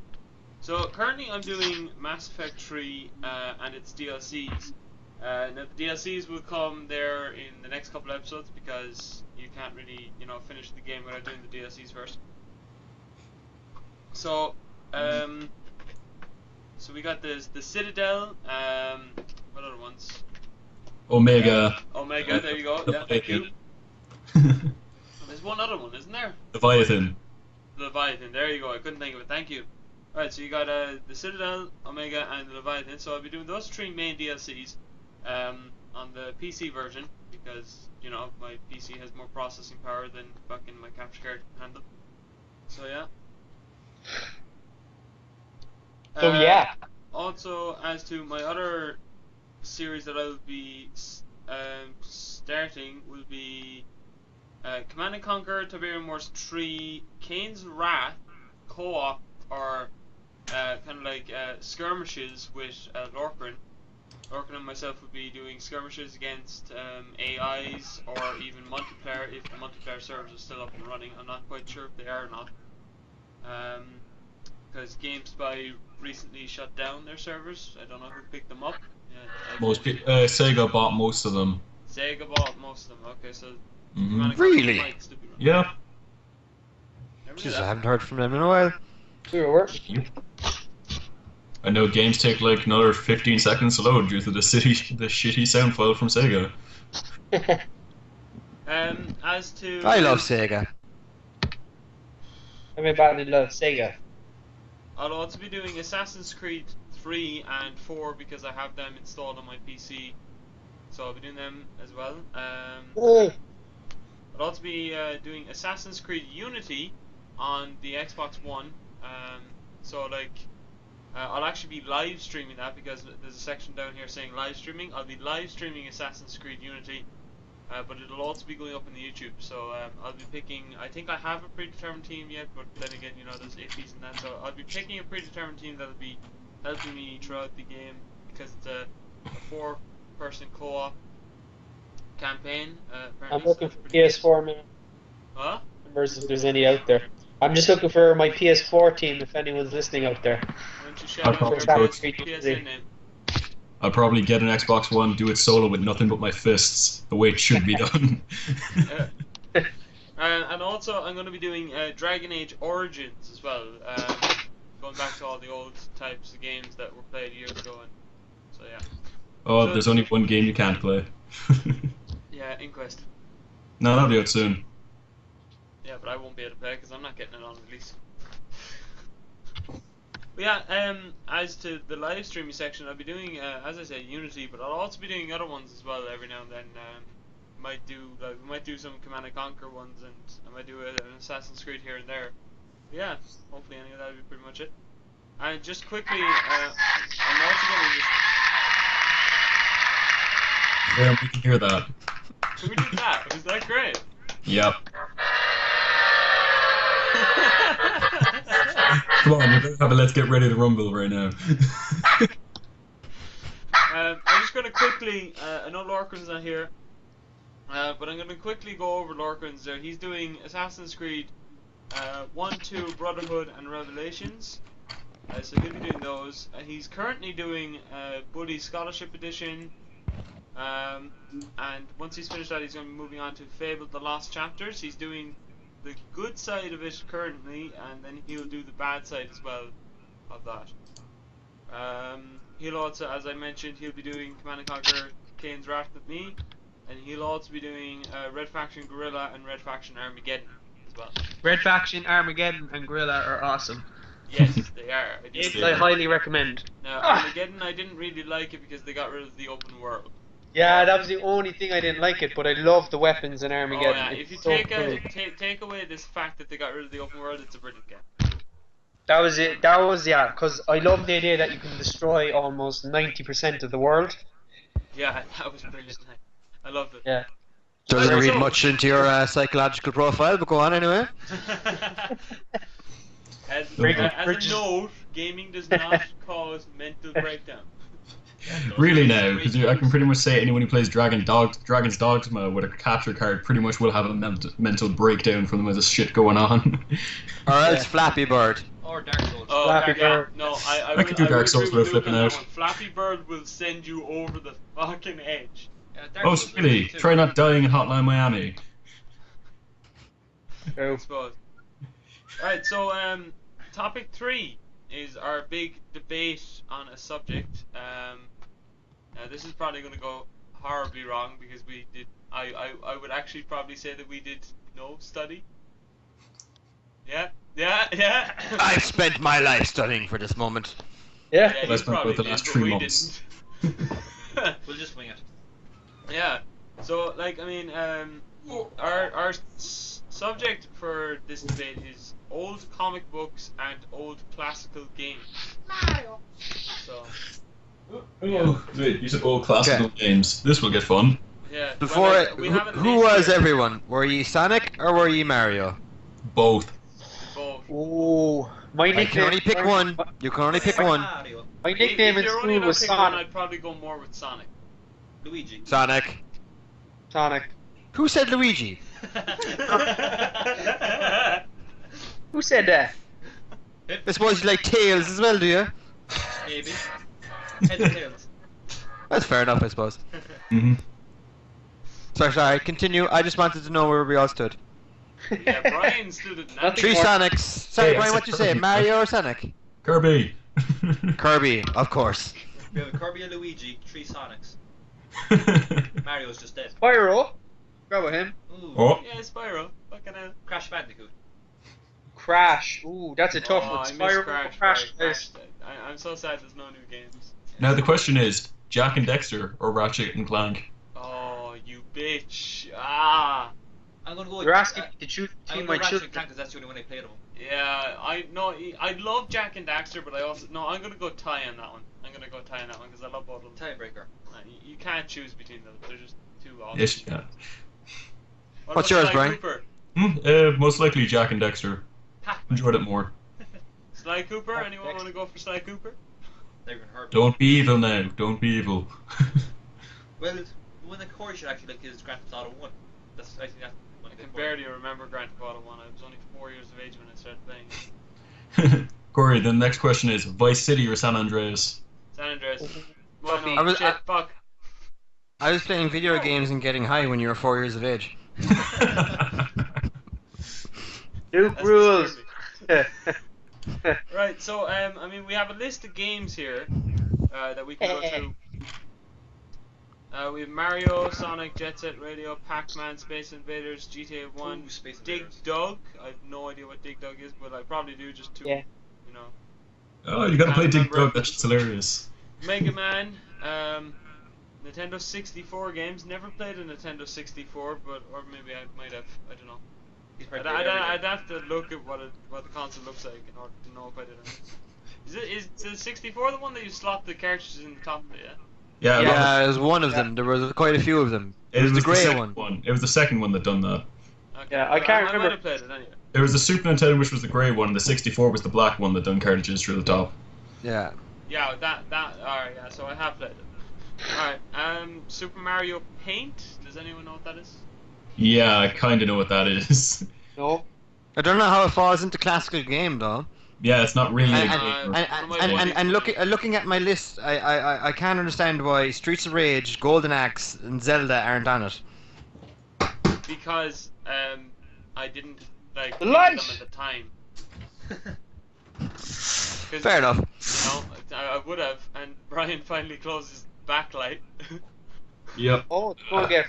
So currently I'm doing Mass Effect 3 and its DLCs. Now the DLCs will come there in the next couple of episodes because you can't really, finish the game without doing the DLCs first. So, so we got the Citadel. What other ones? Omega. Omega. There you go. Yeah, thank you. There's one other one, isn't there? Leviathan. Leviathan. There you go. I couldn't think of it. Thank you. Alright, so you got the Citadel, Omega, and the Leviathan. So I'll be doing those 3 main DLCs on the PC version because my PC has more processing power than fucking my capture card can handle. So yeah. So yeah. Also, as to my other series that I'll be starting will be Command and Conquer Tiberium Wars 3, Kane's Wrath, co-op, or kind of like skirmishes with Lorcan. Lorcan and myself would be doing skirmishes against AIs or even multiplayer if the multiplayer servers are still up and running. I'm not quite sure if they are or not. Because GameSpy recently shut down their servers. I don't know who picked them up. Yeah, Most people, Sega bought most of them. Sega bought most of them. Okay, so Really? Yeah. Jeez, I haven't heard from them in a while. We were working. I know games take like another 15 seconds to load due to the shitty sound file from Sega. As to I love Sega. I mean, badly love Sega. I'll also be doing Assassin's Creed 3 and 4 because I have them installed on my PC, so I'll be doing them as well. I'll also be doing Assassin's Creed Unity on the Xbox One. So like, I'll actually be live streaming that because there's a section down here saying live streaming. I'll be live streaming Assassin's Creed Unity, but it'll also be going up on the YouTube. So I'll be picking. I think I have a predetermined team yet, but then again, you know, there's ifs and that. So I'll be picking a predetermined team that'll be helping me throughout the game because it's a 4-person co-op campaign. I'm looking for PS4, man. Huh? If there's any out there. I'm just looking for my PS4 team if anyone's listening out there. Why don't you shout out your PSN name? I'll probably get an Xbox One, do it solo with nothing but my fists, the way it should be done. And also, I'm going to be doing Dragon Age Origins as well, going back to all the old types of games that were played years ago. And so yeah. Oh, So- there's only one game you can't play. Yeah, Inquest. No, that'll be out soon. Yeah, but I won't be able to play because I'm not getting it on release. But yeah, as to the live streaming section, I'll be doing, as I said, Unity, but I'll also be doing other ones as well every now and then. We might do some Command and Conquer ones, and I might do an Assassin's Creed here and there. But yeah, hopefully anyway, that'll be pretty much it. And just quickly, I'm also going to just... Yeah, we can hear that. Who did that? Was that great? Yep. Come on, we're gonna have a let's get ready to rumble right now. I'm just going to quickly, I know Lorcan's not here, but I'm going to quickly go over Lorcan's there. He's doing Assassin's Creed 1, 2, Brotherhood and Revelations. So he'll be doing those. He's currently doing Buddy Scholarship Edition, and once he's finished that, he's going to be moving on to Fable The Lost Chapters. He's doing the good side of it currently, and then he'll do the bad side as well of that. He'll also, as I mentioned, he'll be doing Command and Conquer Kane's Wrath with me, and he'll also be doing Red Faction Guerrilla and Red Faction Armageddon as well. Red Faction, Armageddon, and Guerrilla are awesome. Yes, they are. I highly recommend. Now, Armageddon, I didn't really like it because they got rid of the open world. Yeah, that was the only thing I didn't like it, but I love the weapons in Armageddon. Oh, yeah. It's If you so cool. take away this fact that they got rid of the open world, it's a brilliant game. That was it. That was, yeah, because I love the idea that you can destroy almost 90% of the world. Yeah, that was brilliant. I loved it. Yeah. Doesn't Right, read so- much into your psychological profile, but go on anyway. As Bridges- a note, gaming does not cause mental breakdown. Really now, because I can pretty much say anyone who plays Dragon's Dogma with a capture card pretty much will have a mental breakdown from the amount of shit going on. Or else Flappy Bird. Or Dark Souls. Oh, Flappy yeah, Bird. no, I I could do Dark Souls agree without with flipping Luke on out. that one. Flappy Bird will send you over the fucking edge. Yeah, Dark Oh, Souls really? too. Try not dying in Hotline Miami. I suppose. Alright, so topic 3 is our big debate on a subject. Now this is probably going to go horribly wrong because we did. I would actually probably say that we did no study. Yeah. I've spent my life studying for this moment. Yeah. Yeah, Well, I you spent probably both the did, last but 3 we months. didn't. We'll just wing it. Yeah. So, like, I mean, our subject for this debate is old comic books and old classical games. So, Oh, wait, you said all classical games. This will get fun. yeah. Before, well, like, we have a who list was here. everyone? Were ye Sonic or were ye Mario? Both. Both. Ooh, my You nickname. can only pick one. You can only pick one. Mario. My If nickname in you're only school gonna was pick one, Sonic. I'd probably go more with Sonic. Luigi. Sonic. Sonic. Who said Luigi? Who said that? I suppose you like Tails as well, do you? Maybe. Heads and tails. That's fair enough, I suppose. hmm So Sorry, continue. I just wanted to know where we all stood. Yeah, Brian stood at nothing. Three more. Sonics. Sorry, Hey, I Brian, said what you say? Kirby. Mario or Sonic? Kirby. Kirby, of course. We have a Kirby and Luigi, 3 Sonics. Mario's just dead. Spyro. Grab with him. Ooh. Oh. Yeah, Spyro. Fucking hell. Crash Bandicoot. Crash. Ooh, that's a tough Oh, one. I miss Spyro. Crash. Crash. Right, I'm so sad there's no new games. Now the question is, Jack and Dexter or Ratchet and Clank? Oh, you bitch. Ah. I'm gonna go with. You're asking me to choose I'm between gonna my go Ratchet children. and Clank because that's the only one I played of them. Yeah, I love Jack and Daxter, but I also no. I'm gonna go tie on that one. I'm gonna go tie on that one because I love both of them. Tiebreaker. You can't choose between them. They're just too awesome. Yes, you can. What What's about yours, Sly Brian? Cooper? Most likely Jack and Dexter. Ha! Enjoyed it more. Sly Cooper? Anyone want to go for Sly Cooper? They're gonna hurt me. Don't be evil now. Don't be evil. Well, the one that Corey should actually like is Grand Theft Auto 1. I think that's one I of can the barely remember Grand Theft Auto 1. I was only 4 years of age when I started playing it. Corey, the next question is Vice City or San Andreas? San Andreas. Fucking- Well, no, shit, fuck. I was playing video games and getting high when you were 4 years of age. Duke That's rules. disturbing. Right, so I mean, we have a list of games here that we can go through. We have Mario, Sonic, Jet Set Radio, Pac-Man, Space Invaders, GTA 1, Ooh, Space Dig Invaders. Dug. I have no idea what Dig Dug is, but I probably do just to, Yeah. you know. Oh, you gotta play Can't Dig remember. Dug. That's just hilarious. Mega Man, Nintendo 64 games. Never played a Nintendo 64, but or maybe I might have. I don't know. He's I'd, probably played every I'd game. have to look at what the console looks like in order to know if I did or not. Is the 64 the one that you slot the cartridges in the top of it? Yeah. Yeah, Yeah, it was one of them. There was quite a few of them. it was the grey second one. It was the second one that done that. Okay. Yeah, I can't I remember. might have played it anyway. There was the Super Nintendo, which was the grey one. The 64 was the black one that done cartridges through the top. Yeah. Yeah, that. Alright, yeah. So I have played it. Alright. Super Mario Paint. Does anyone know what that is? Yeah, I kind of know what that is. No. I don't know how it falls into classical game though. Yeah, it's not really a And, game. looking at my list, I can't understand why Streets of Rage, Golden Axe, and Zelda aren't on it. Because I didn't like The play light! them at the time. 'Cause, Fair enough. You know, I would have, and Brian finally closed his backlight. Yep. Oh, it's gonna get.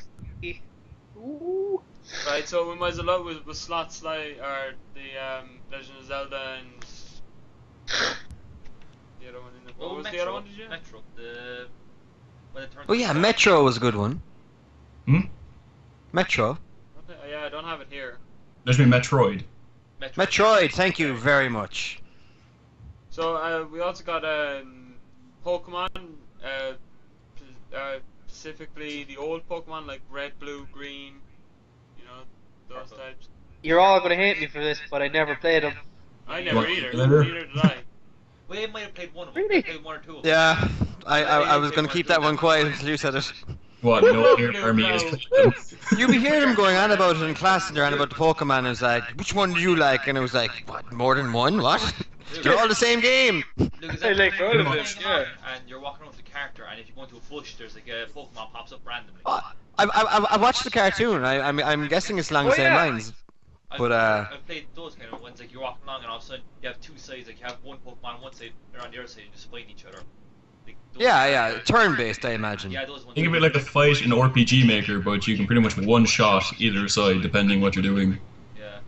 Ooh. Right, so we might as well with slots like or the Legend of Zelda and the other one in the. What Oh, was Metro. the other one? Did you? Metro. The. When it turned Oh yeah, Metro was a good one. Hmm? Metro. Okay, yeah, I don't have it here. There's me Metroid. Metro. Metroid, thank you very much. So we also got Pokemon, specifically the old Pokemon like Red, Blue, Green, you know, those Purple. types. You're all gonna hate me for this, but I never played them. I never What, either. leather? Neither did I. We might have played one of them. Really? We played one or two of them. Yeah, I was gonna keep that one quiet until you said it. What? No Air Army is playing them. You be hearing them going on about it in class, and they're on about the Pokemon, and it's like, which one do you like? And it was like, what, more than one? What? They're all the same game. Lucas, I like all of you're them, playing yeah. And you're walking around with the character, and if you go into a bush, there's like a Pokemon pops up randomly. I watched the cartoon. I'm guessing it's along the Oh, same yeah. lines. But, I've played those kind of ones, like you're walking along and all of a sudden you have two sides, like you have one Pokemon on one side, they're on the other side, and just fighting each other. Like, those Yeah, ones- turn-based, I imagine. Yeah, those ones. Think of it like a fight in RPG Maker, but you can pretty much one shot either side depending what you're doing. Yeah.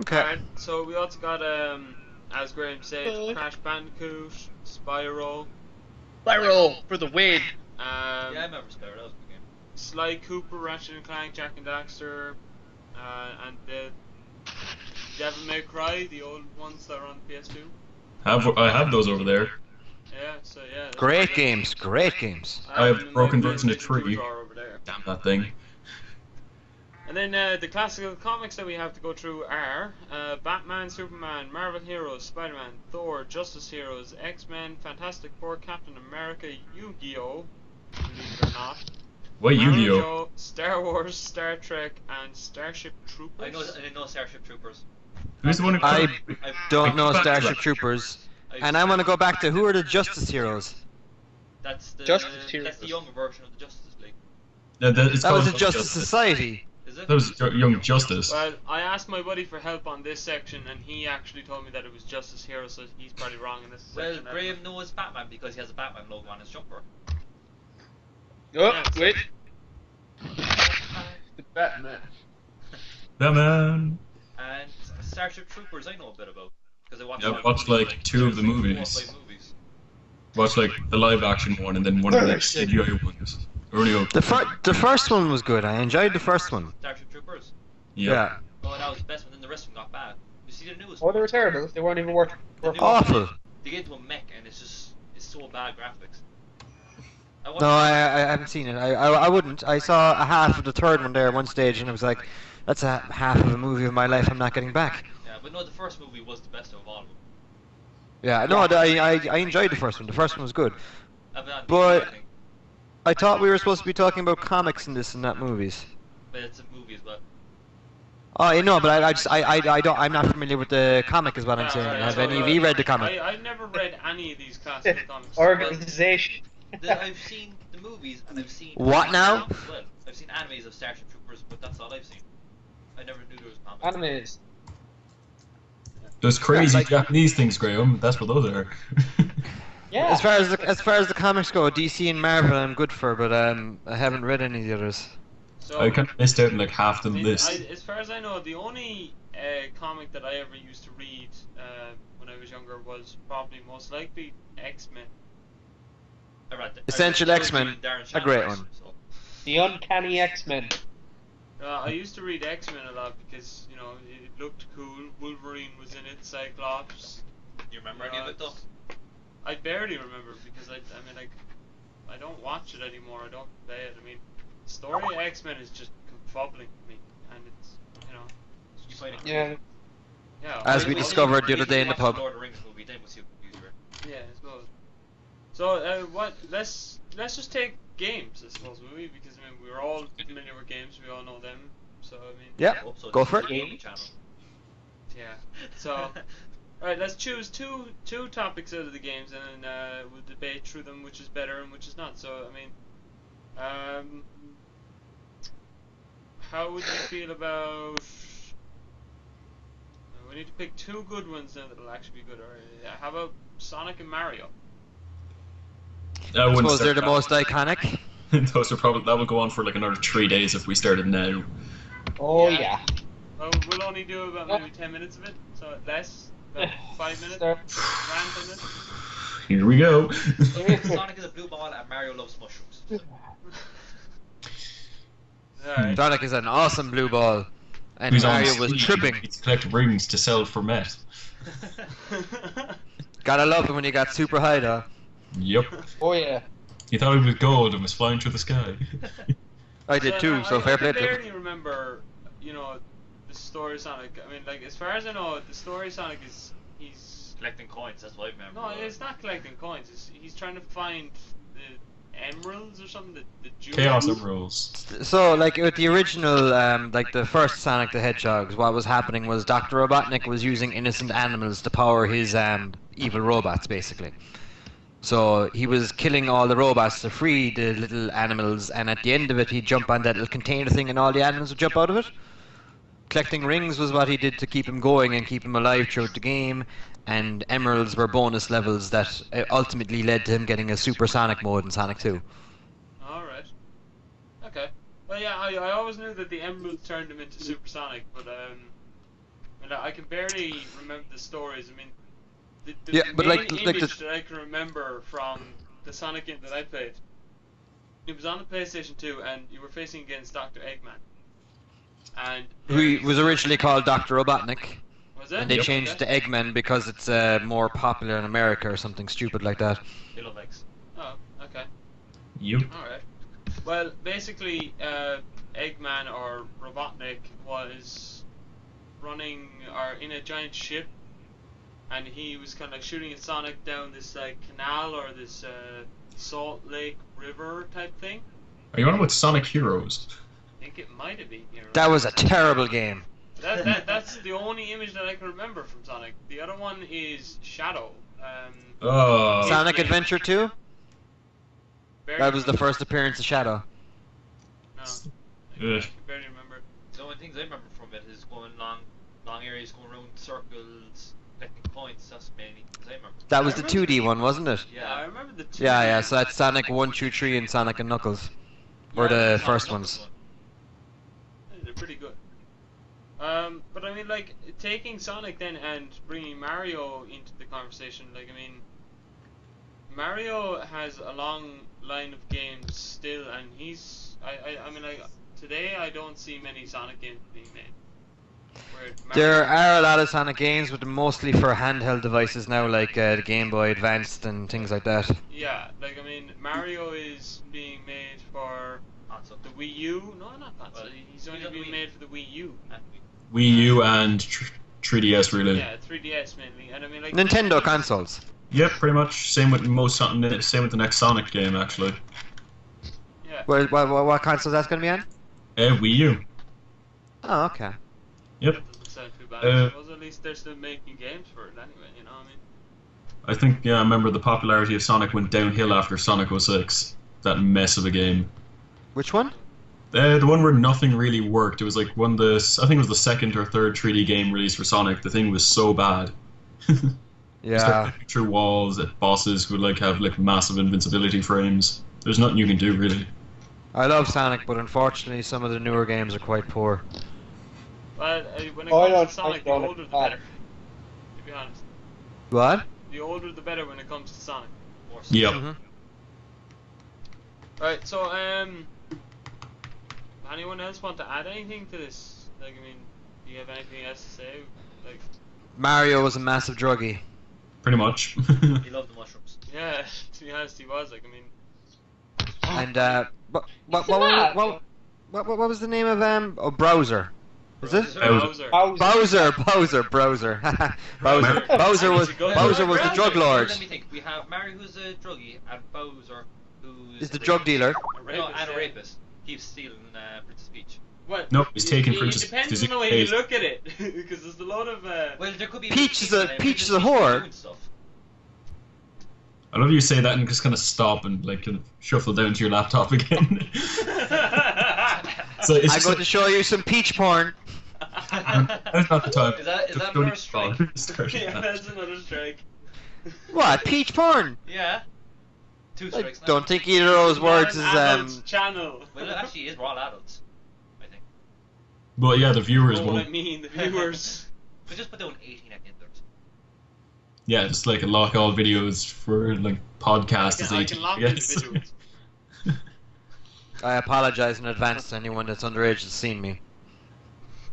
Okay. Alright, so we also got as Graham said, Crash Bandicoot, Spyro, Spyro for the win. Yeah, I remember Spyro, that was a good game. Sly Cooper, Ratchet and Clank, Jack and Daxter, and the Devil May Cry, the old ones that are on PS2. I have those over there. Yeah, so yeah. that's Great pretty games, great games. good. I have them in broken my version of PlayStation 2 3. drawer over there. Damn that thing. And then the classical comics that we have to go through are Batman, Superman, Marvel Heroes, Spider-Man, Thor, Justice Heroes, X-Men, Fantastic Four, Captain America, Yu-Gi-Oh! Believe it or not. What Yu-Gi-Oh? Naruto, Star Wars, Star Trek, and Starship Troopers. I know Starship Troopers. Who's the one who I I've, don't know I've- Starship Troopers. And I want to go back to who are the Justice Heroes? That's the Justice Heroes. That's the younger version of the Justice League. No, it's That was called a Justice Society. Is it? That was Young Justice. Well, I asked my buddy for help on this section, and he actually told me that it was Justice Hero, so he's probably wrong in this Well, section. Graham knows Batman because he has a Batman logo on his jumper. Oh, wait. The Batman. Batman. And Starship Troopers I know a bit about. Because I watched, Yeah, I've watched like 2 of the movies. 4 or 5 movies. Watched like the live action one and then one of the CGI ones. Only up. The first one was good. I enjoyed the first one. Starship Troopers. Yeah. Oh, that was the best one, then the rest of them got bad. You see the newest Oh, they were terrible. They weren't even worth. The new Awful. one, they get into a mech and it's so bad graphics. No, I haven't seen it. I wouldn't. I saw a half of the third one there at one stage, and I was like, that's a half of a movie of my life I'm not getting back. Yeah, but no, the first movie was the best of all of them. Yeah, no, I enjoyed the first one. The first one was good. On DVD, But I think. I thought we were supposed to be talking about comics in this and not movies. But it's a movie as well. Oh, I know, but I'm not familiar with the comic is what I'm saying. Have any of you read the comic? I've never read any of these classic comics. Organization. I've seen the movies and I've seen... What now? As well. I've seen animes of Starship Troopers, but that's all I've seen. I never knew there was comics. Animes. Those crazy Japanese things, Graham. That's what those are. Yeah. As far as the comics go, DC and Marvel I'm good for, but I haven't read any of the others. So, I kind of missed out on like half the list. as far as I know, the only comic that I ever used to read when I was younger was probably most likely X-Men. I read that. Essential X-Men, a great one. So. The Uncanny X-Men. I used to read X-Men a lot because, you know, it looked cool. Wolverine was in it, Cyclops. You remember any of it though? I barely remember because I mean, like, I don't watch it anymore. I don't play it. I mean, the story of X-Men is just confubbling to me, and it's, you know, it's You find it Yeah. yeah. As we discovered the other day in the pub. Lord of the Rings movie, then we'll see a computer. Yeah, I suppose. So, what? Let's just take games, I suppose, will we? Because I mean, we're all familiar with games. We all know them. So I mean. Yeah, Hope so. go for it. Gaming channel. Yeah. So, all right, let's choose two topics out of the games, and then we'll debate through them, which is better and which is not. So, I mean, how would you feel about? We need to pick 2 good ones now that'll actually be good. Or how about Sonic and Mario? I suppose they're the most iconic. Those are probably that will go on for like another 3 days if we started now. Oh Yeah. yeah. Well, we'll only do about maybe 10 minutes of it, so less, about 5 minutes, Start. around 10 minutes. Here we go. Sonic is a blue ball and Mario loves mushrooms. Alright. Sonic is an awesome blue ball, and Who's on Mario was speed. tripping. He's collect rings to sell for meth. Gotta love it when you got super high though. Yep. Oh yeah. He thought he was gold and was flying through the sky. I did too, so fair play I to him. barely remember, you know, the story of Sonic. I mean, like, as far as I know, the story of Sonic is, he's... Collecting coins, that's what I remember. No, it's not collecting coins. He's trying to find the emeralds or something, the jewels. Chaos Emeralds. So, like with the original, like the first Sonic the Hedgehog, what was happening was Dr. Robotnik was using innocent animals to power his evil robots, basically. So he was killing all the robots to free the little animals, and at the end of it, he'd jump on that little container thing, and all the animals would jump out of it. Collecting rings was what he did to keep him going and keep him alive throughout the game, and emeralds were bonus levels that ultimately led to him getting a supersonic mode in Sonic 2. Alright. Okay. Well, yeah, I always knew that the emeralds turned him into supersonic, but I can barely remember the stories. I mean, the main image that I can remember from the Sonic game that I played, it was on the PlayStation 2, and you were facing against Dr. Eggman. And Who was originally called Dr. Robotnik. Was it? And they changed to Eggman because it's more popular in America or something stupid like that. They love eggs. Oh, okay. Yep. Alright. Well, basically, Eggman or Robotnik was running or in a giant ship, and he was kind of like shooting at Sonic down this like canal or this Salt Lake River type thing. Are you on with Sonic Heroes? I think it might have been here. That was a terrible game. That's the only image that I can remember from Sonic. The other one is Shadow. Sonic Adventure 2? Barely That was the remember. first appearance of Shadow. No, No. Yeah. I can barely remember. The only things I remember from it is going long areas, going around circles, collecting points. That's mainly things I remember. That I was the remember 2D one, wasn't it? Yeah, I remember the 2D. Yeah. So that's Sonic 1, 2, 3, and Sonic and Knuckles. Were Yeah, the Sonic first Knuckles ones. one. They're pretty good. But I mean, like, taking Sonic then and bringing Mario into the conversation, like, I mean, Mario has a long line of games still, and I mean, like, today I don't see many Sonic games being made. Where There Mario, are a lot of Sonic games, but mostly for handheld devices now, like the Game Boy Advanced and things like that. yeah, like, I mean, Mario is being made for Console. the Wii U. No, not console. Well, He's only he's on being Wii. made for the Wii U. Wii U and 3DS really. Yeah, 3DS mainly, and I mean, like, Nintendo consoles. Yep, pretty much. Same with same with the next Sonic game actually. Yeah. What console is that going to be on? Wii U. Oh, okay. Yep. That doesn't sound too bad. I suppose at least they're still making games for it anyway, you know what I mean? I think I remember the popularity of Sonic went downhill after Sonic 06. That mess of a game. Which one? The one where nothing really worked. It was like I think it was the second or third 3D game released for Sonic. The thing was so bad. You start Yeah. getting through walls that bosses would like have like massive invincibility frames. There's nothing you can do really. I love Sonic, but unfortunately some of the newer games are quite poor. But when it Oh, I comes don't- to Sonic, I the don't older the like better. To be honest. What? The older the better when it comes to Sonic. More so. Yep. Mhm. Right, so, anyone else want to add anything to this? Like, I mean, do you have anything else to say? Like, Mario was a massive druggie. Pretty much. He loved the mushrooms. yeah, to be honest, he was. Like, I mean, And what was the name of Browser? Is it? Bowser. Bowser. Bowser was the drug lord. Let me think. We have Mario, who's a druggie, and Bowser, who's Is the drug dealer. No, and a rapist. Keeps stealing Princess Peach. What? Nope, he's taking It Princess depends Peach's on the way you face. look at it, because there's a lot of. Well, there could be. Peach is people a- in Peach is a Princess whore. doing stuff. I love you say that and just kind of stop and like kind of shuffle down to your laptop again. So it's I'm just going to show you some peach porn. that's not the time. Is that Just another don't even strike? bother starting Yeah, that. that's another strike. What? Peach porn? Yeah. Two I strikes. now. don't think either of those It's not words an is adult's channel. Well, it actually is. We're all adults. I think. But yeah, the viewers You know what I won't. mean, the viewers. We just put down 18 at the end of it. Yeah, just like lock all videos for like podcast is I 18. can lock yes. individuals. I apologize in advance to anyone that's underage that's seen me.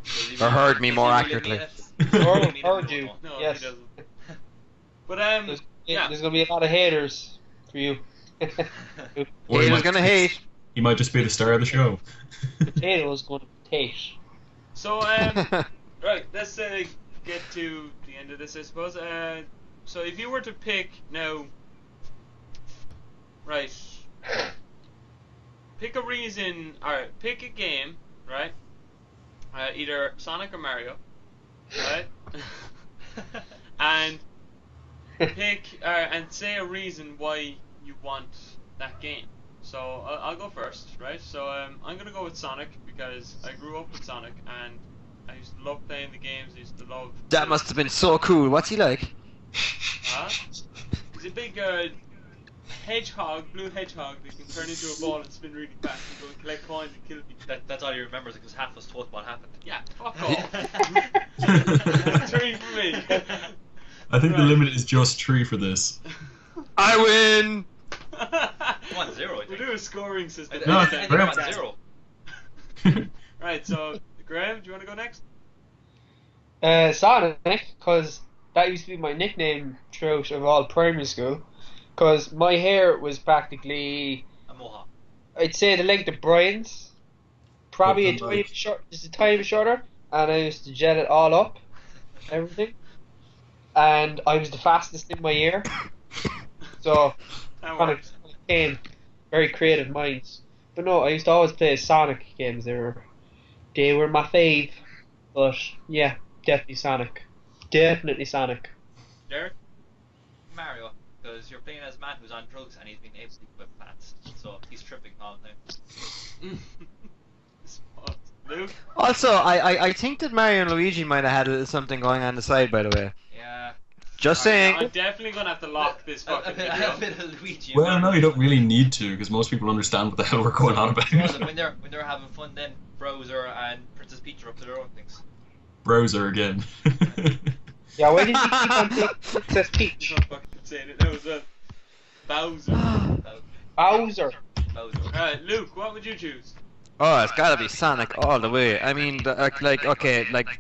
Does he Or heard me does he more really accurately. mean it? Or Does he heard mean you. it? No, Yes. he doesn't. But There's, yeah. there's gonna be a lot of haters for you. Or he Haters might gonna just- hate. He might just be the star of the show. Potatoes going to taste. So right, let's get to the end of this, I suppose. So if you were to pick now, right, pick a reason. All right, pick a game, right? Either Sonic or Mario, right? And pick and say a reason why you want that game. So I'll go first, right? So I'm gonna go with Sonic because I grew up with Sonic and I used to love playing the games. I used to love. That must have been so cool. What's he like? Huh? He's a big hedgehog, blue hedgehog that can turn into a ball and spin really fast and go and collect coins and kill people. That's all he remembers because half us told what happened. Yeah, fuck off. 3 for me. I think the Right. limit is just 3 for this. I win! 1-0, I We'll think. do a scoring system. No, I it's think great. 1-0. Right, so Graham, do you want to go next? Sonic, because that used to be my nickname throughout of all primary school. Because my hair was practically, A mohawk. I'd say the length of Brian's, probably a But tiny bit short, just a tiny bit shorter, and I used to gel it all up, everything. And I was the fastest in my year, so That kind of works. came very creative minds. But no, I used to always play Sonic games. They were my fave. But yeah, definitely Sonic. Definitely Sonic. Derek? Mario, because you're playing as a man who's on drugs and he's being able to whip pants, so he's tripping all the time. Also, I think that Mario and Luigi might have had a little something going on the side, by the way. Yeah. Just saying. I'm definitely gonna have to lock this fucking video. A bit of Luigi. Well, no, you don't really need to, because most people understand what the hell we're going on about. Well, when they're having fun, then Browser and Princess Peach are up to their own things. Browser again. Yeah, why did you keep on saying Princess Peach? I'm not fucking saying it. It was a Bowser. Bowser. Alright, Luke, what would you choose? Oh, it's gotta be Sonic all the way. I mean,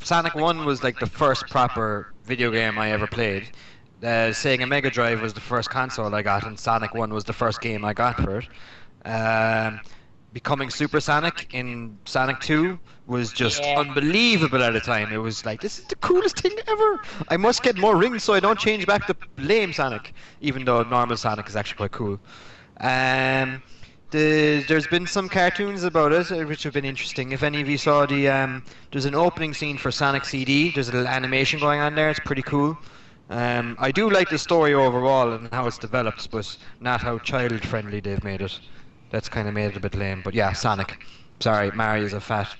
Sonic 1 was like the first proper video game I ever played. Sega Mega Drive was the first console I got, and Sonic 1 was the first game I got for it. Becoming Super Sonic in Sonic 2 was just unbelievable at the time. It was like, this is the coolest thing ever! I must get more rings so I don't change back to lame Sonic, even though normal Sonic is actually quite cool. There's been some cartoons about it, which have been interesting. If any of you saw there's an opening scene for Sonic CD. There's a little animation going on there. It's pretty cool. I do like the story overall and how it's developed, but not how child-friendly they've made it. That's kind of made it a bit lame. But yeah, Sonic. Sorry, Mario's a fat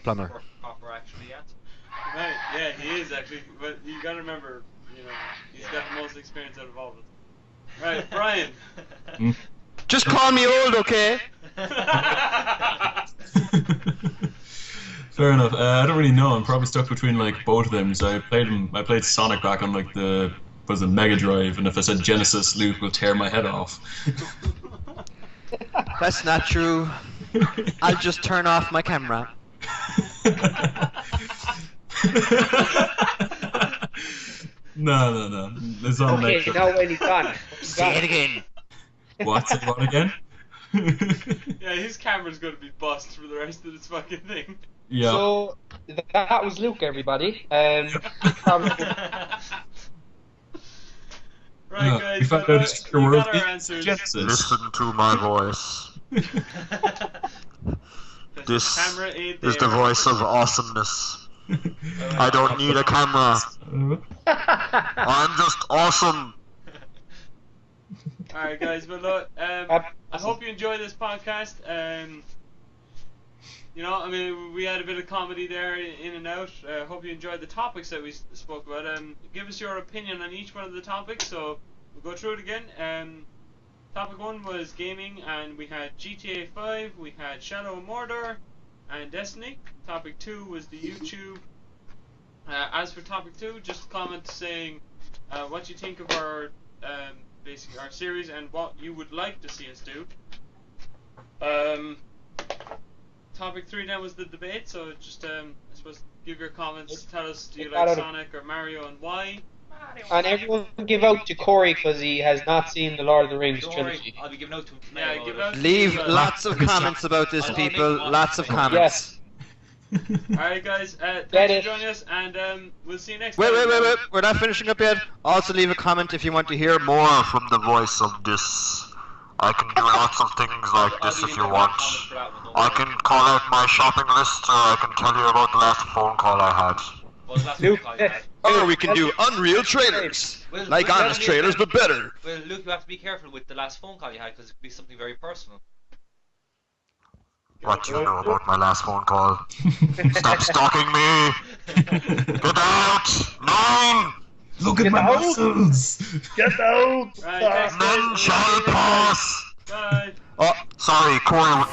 plumber. Right, yeah, he is actually. But you gotta remember, he's got the most experience out of all of us. Right, Brian. Just call me old, okay? Fair enough. I don't really know. I'm probably stuck between like both of them. So I played Sonic back on like the Mega Drive, and if I said Genesis, Luke will tear my head off. That's not true. I'll just turn off my camera. No. It's all Okay, Mega. now when he's gone. Say it again. What's it what again? Yeah, his camera's gonna be bust for the rest of this fucking thing. Yeah. So that was Luke, everybody. Probably, Right, guys, we found out it's your we world got our is answers. Genesis. Listen to my voice. This Camera ain't is the there. voice of awesomeness. I don't need a camera. I'm just awesome. Alright, guys, but look, I hope you enjoy this podcast. We had a bit of comedy there in and out. Hope you enjoyed the topics that we spoke about. Give us your opinion on each one of the topics, so we'll go through it again. Topic 1 was gaming, and we had GTA 5, we had Shadow of Mordor, and Destiny. Topic 2 was the YouTube. As for topic 2, just comment saying what you think of our basically our series and what you would like to see us do. Topic 3 then was the debate, so just I suppose give your comments, tell us do you like Sonic or Mario and why. and everyone give out to Corey because he has not seen the Lord of the Rings trilogy. I'll be giving out to him tonight. Yeah, give out to Leave him, lots of comments about this, people. Lots of comments. Yes. Alright guys, thanks for joining us, and we'll see you next Wait, time. wait. We're not finishing up yet. Also leave a comment if you want to hear more from the voice of this. I can do lots of things like this if you want. I can call out my shopping list, or I can tell you about the last phone call I had. Luke, Or we can do Unreal trailers. Like honest trailers, but better. Well, Luke, you have to be careful with the last phone call you had, because it could be something very personal. What do you know about my last phone call? Stop stalking me! Get out! 9! Look at my muscles! Get out! Right, thanks, guys. Men shall pass! Bye. Oh, sorry, Corey.